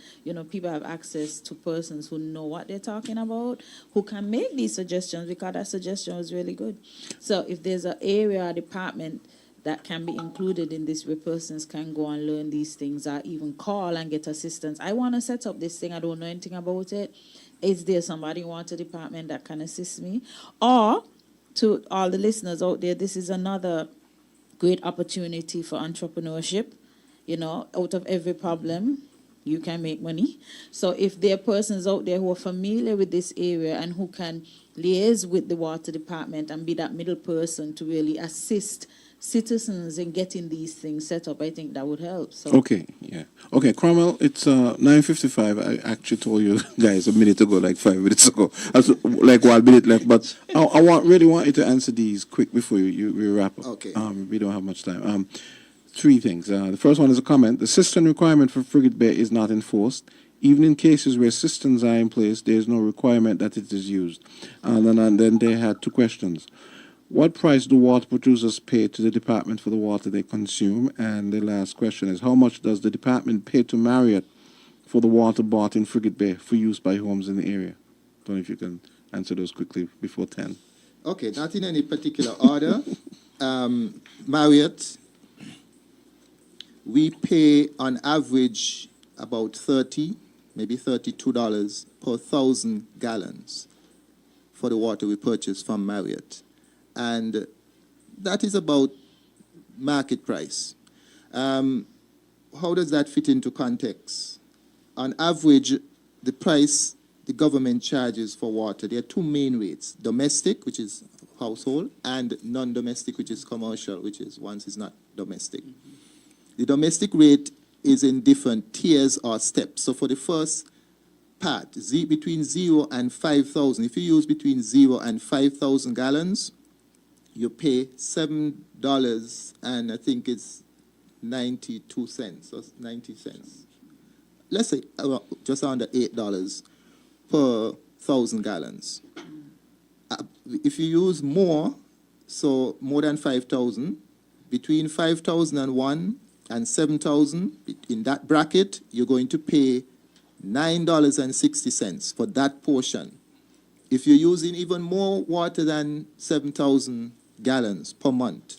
people have access to persons who know what they're talking about, who can make these suggestions, because that suggestion was really good. So if there's an area or department that can be included in this, where persons can go and learn these things or even call and get assistance. I want to set up this thing. I don't know anything about it. Is there somebody in water department that can assist me? Or to all the listeners out there, this is another great opportunity for entrepreneurship. Out of every problem, you can make money. So if there are persons out there who are familiar with this area and who can liaise with the water department and be that middle person to really assist citizens in getting these things set up, I think that would help. So Okay, yeah. Okay, Cromwell, it's 9:55. I actually told you guys a minute ago, like 5 minutes ago. That's like 1 minute left, but I really want you to answer these quick before we wrap up. Okay. We don't have much time. 3 things. The first one is a comment. The cistern requirement for Frigate Bay is not enforced. Even in cases where cisterns are in place, there is no requirement that it is used. And then they had 2 questions. What price do water producers pay to the department for the water they consume? And the last question is, how much does the department pay to Marriott for the water bought in Frigate Bay for use by homes in the area? Don't know if you can answer those quickly before 10. Okay, not in any particular order. Marriott, we pay on average about $30, maybe $32 per 1,000 gallons for the water we purchase from Marriott. And that is about market price. How does that fit into context? On average, the price the government charges for water, there are 2 main rates: domestic, which is household, and non-domestic, which is commercial, which is once it's not domestic. The domestic rate is in different tiers or steps. So for the first part, between 0 and 5,000, if you use between 0 and 5,000 gallons, you pay $7 and I think it's 92 cents or 90 cents. Let's say just under $8 per 1,000 gallons. If you use more, so more than 5,000, between 5,001 and 7,000, in that bracket, you're going to pay $9.60 for that portion. If you're using even more water than 7,000 gallons per month,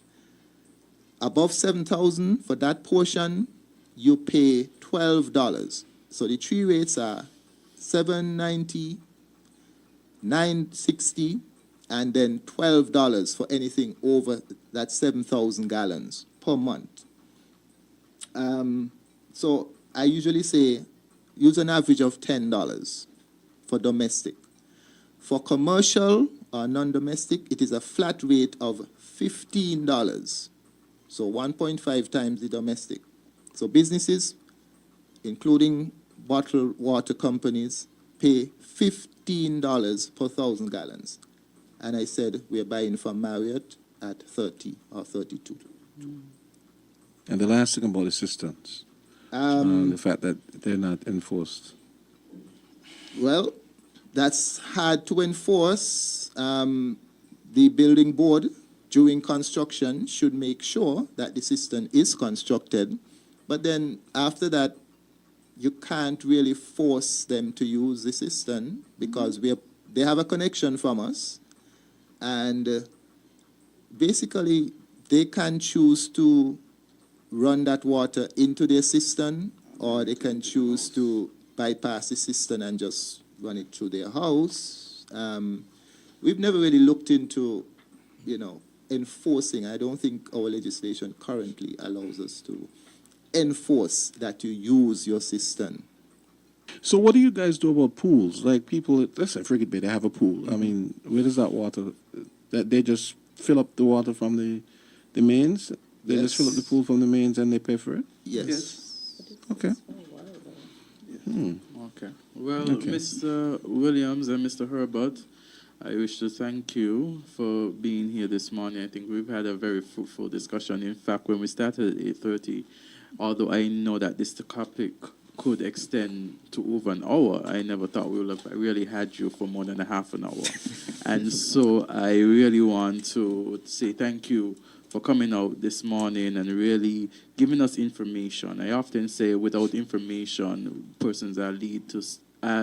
above 7,000 for that portion, you pay $12. So the 3 rates are $7.90, $9.60, and then $12 for anything over that 7,000 gallons per month. So I usually say use an average of $10 for domestic. For commercial or non-domestic, it is a flat rate of $15. So 1.5 times the domestic. So businesses, including bottled water companies, pay $15 per 1,000 gallons. And I said we're buying from Marriott at 30 or 32. And the last thing about the cisterns, the fact that they're not enforced. Well, that's hard to enforce. The building board, during construction, should make sure that the cistern is constructed. But then after that, you can't really force them to use the cistern because they have a connection from us. And basically, they can choose to run that water into their cistern, or they can choose to bypass the cistern and just run it through their house. We've never really looked into, enforcing. I don't think our legislation currently allows us to enforce that you use your cistern. So what do you guys do about pools? Like people, let's say Frigate Bay, they have a pool. I mean, where does that water, that they just fill up the water from the mains? They just fill up the pool from the mains and they pay for it? Yes. Okay. Okay. Well, Okay. Mr. Williams and Mr. Herbert, I wish to thank you for being here this morning. I think we've had a very fruitful discussion. In fact, when we started at 8:30, although I know that this topic could extend to over an hour, I never thought we would have really had you for more than a half an hour. And so I really want to say thank you for coming out this morning and really giving us information. I often say without information, persons are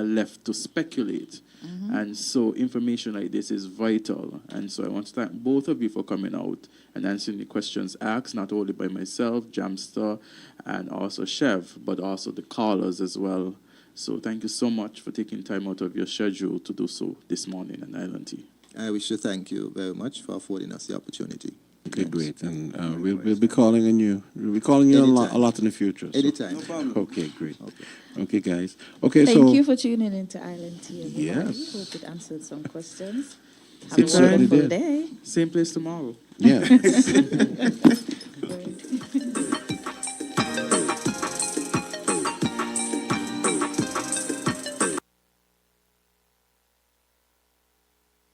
left to speculate. And so information like this is vital. And so I want to thank both of you for coming out and answering the questions asked, not only by myself, Jamster, and also Chef, but also the callers as well. So thank you so much for taking time out of your schedule to do so this morning on Island Tea. I wish to thank you very much for affording us the opportunity. Okay, great. And we'll be calling on you. We'll be calling you a lot in the future. So. Anytime. No problem. Okay, great. Okay, guys. Okay, Thank you for tuning in to Island Tea, everybody. Yes. Hope it answered some questions. Have It a certainly wonderful did. day. Same place tomorrow. Yeah.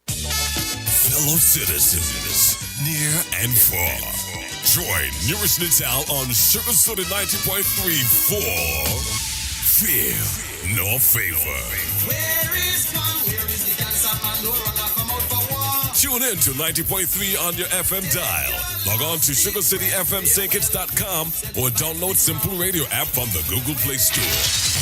Fellow citizens, near and far, join Newrish Nital on Sugar Soda 90.3 for Fear Nor Favor. Where is the dancer Pandora come out for war? Tune in to 90.3 on your FM dial. Log on to SugarCityFMSaintKitts.com or download Simple Radio app from the Google Play Store.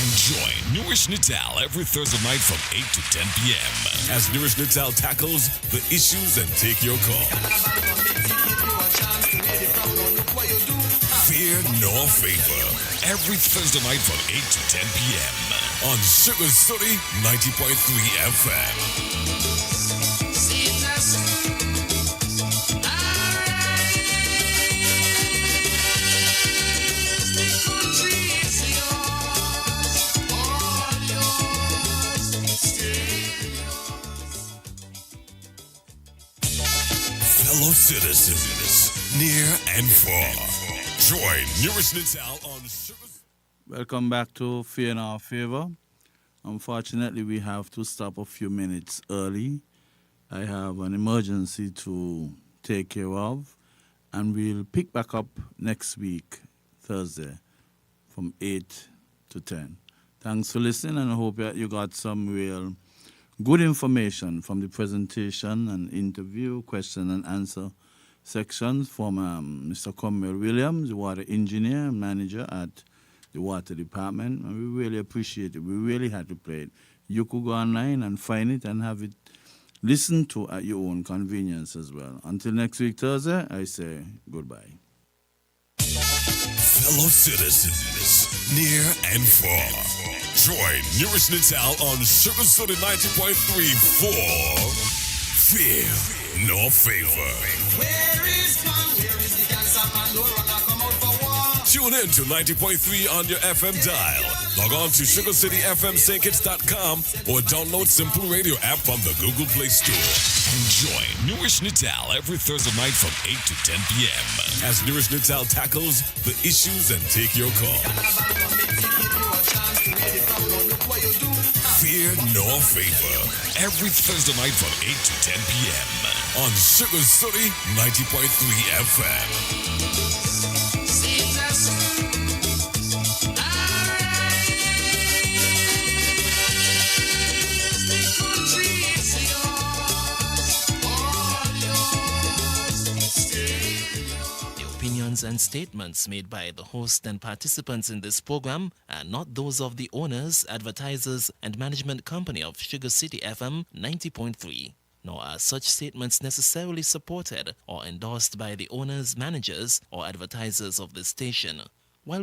And join Newrish Nital every Thursday night from 8 to 10 p.m. as Newrish Nital tackles the issues and take your call. Fear Nor Favor every Thursday night from 8 to 10 p.m. on Sugar City 90.3 FM. Fellow citizens, near and far, join Newrish Nital on Sugar. Welcome back to Fear in Our Favor. Unfortunately, we have to stop a few minutes early. I have an emergency to take care of, and we'll pick back up next week, Thursday, from 8 to 10. Thanks for listening, and I hope that you got some real good information from the presentation and interview, question and answer sections from Mr. Cromwell Williams, the water engineer and manager at the water department. And we really appreciate it. We really had to play it. You could go online and find it and have it listened to at your own convenience as well. Until next week, Thursday, I say goodbye. Fellow citizens, near and far, join Newrish Nital on Sugar Soda 90.3 for Fear Nor Favor. Where is the dancer Pandora come out for war? Tune in to 90.3 on your FM dial. Log on to SugarCityFMSaintKitts.com or download Simple Radio app from the Google Play Store. And join Newrish Nital every Thursday night from 8 to 10 p.m. as Newrish Nital tackles the issues and take your call. Fear Nor Favor every Thursday night from 8 to 10 p.m. on Sugar City 90.3 FM. Opinions and statements made by the host and participants in this program are not those of the owners, advertisers, and management company of Sugar City FM 90.3. nor are such statements necessarily supported or endorsed by the owners, managers, or advertisers of this station. While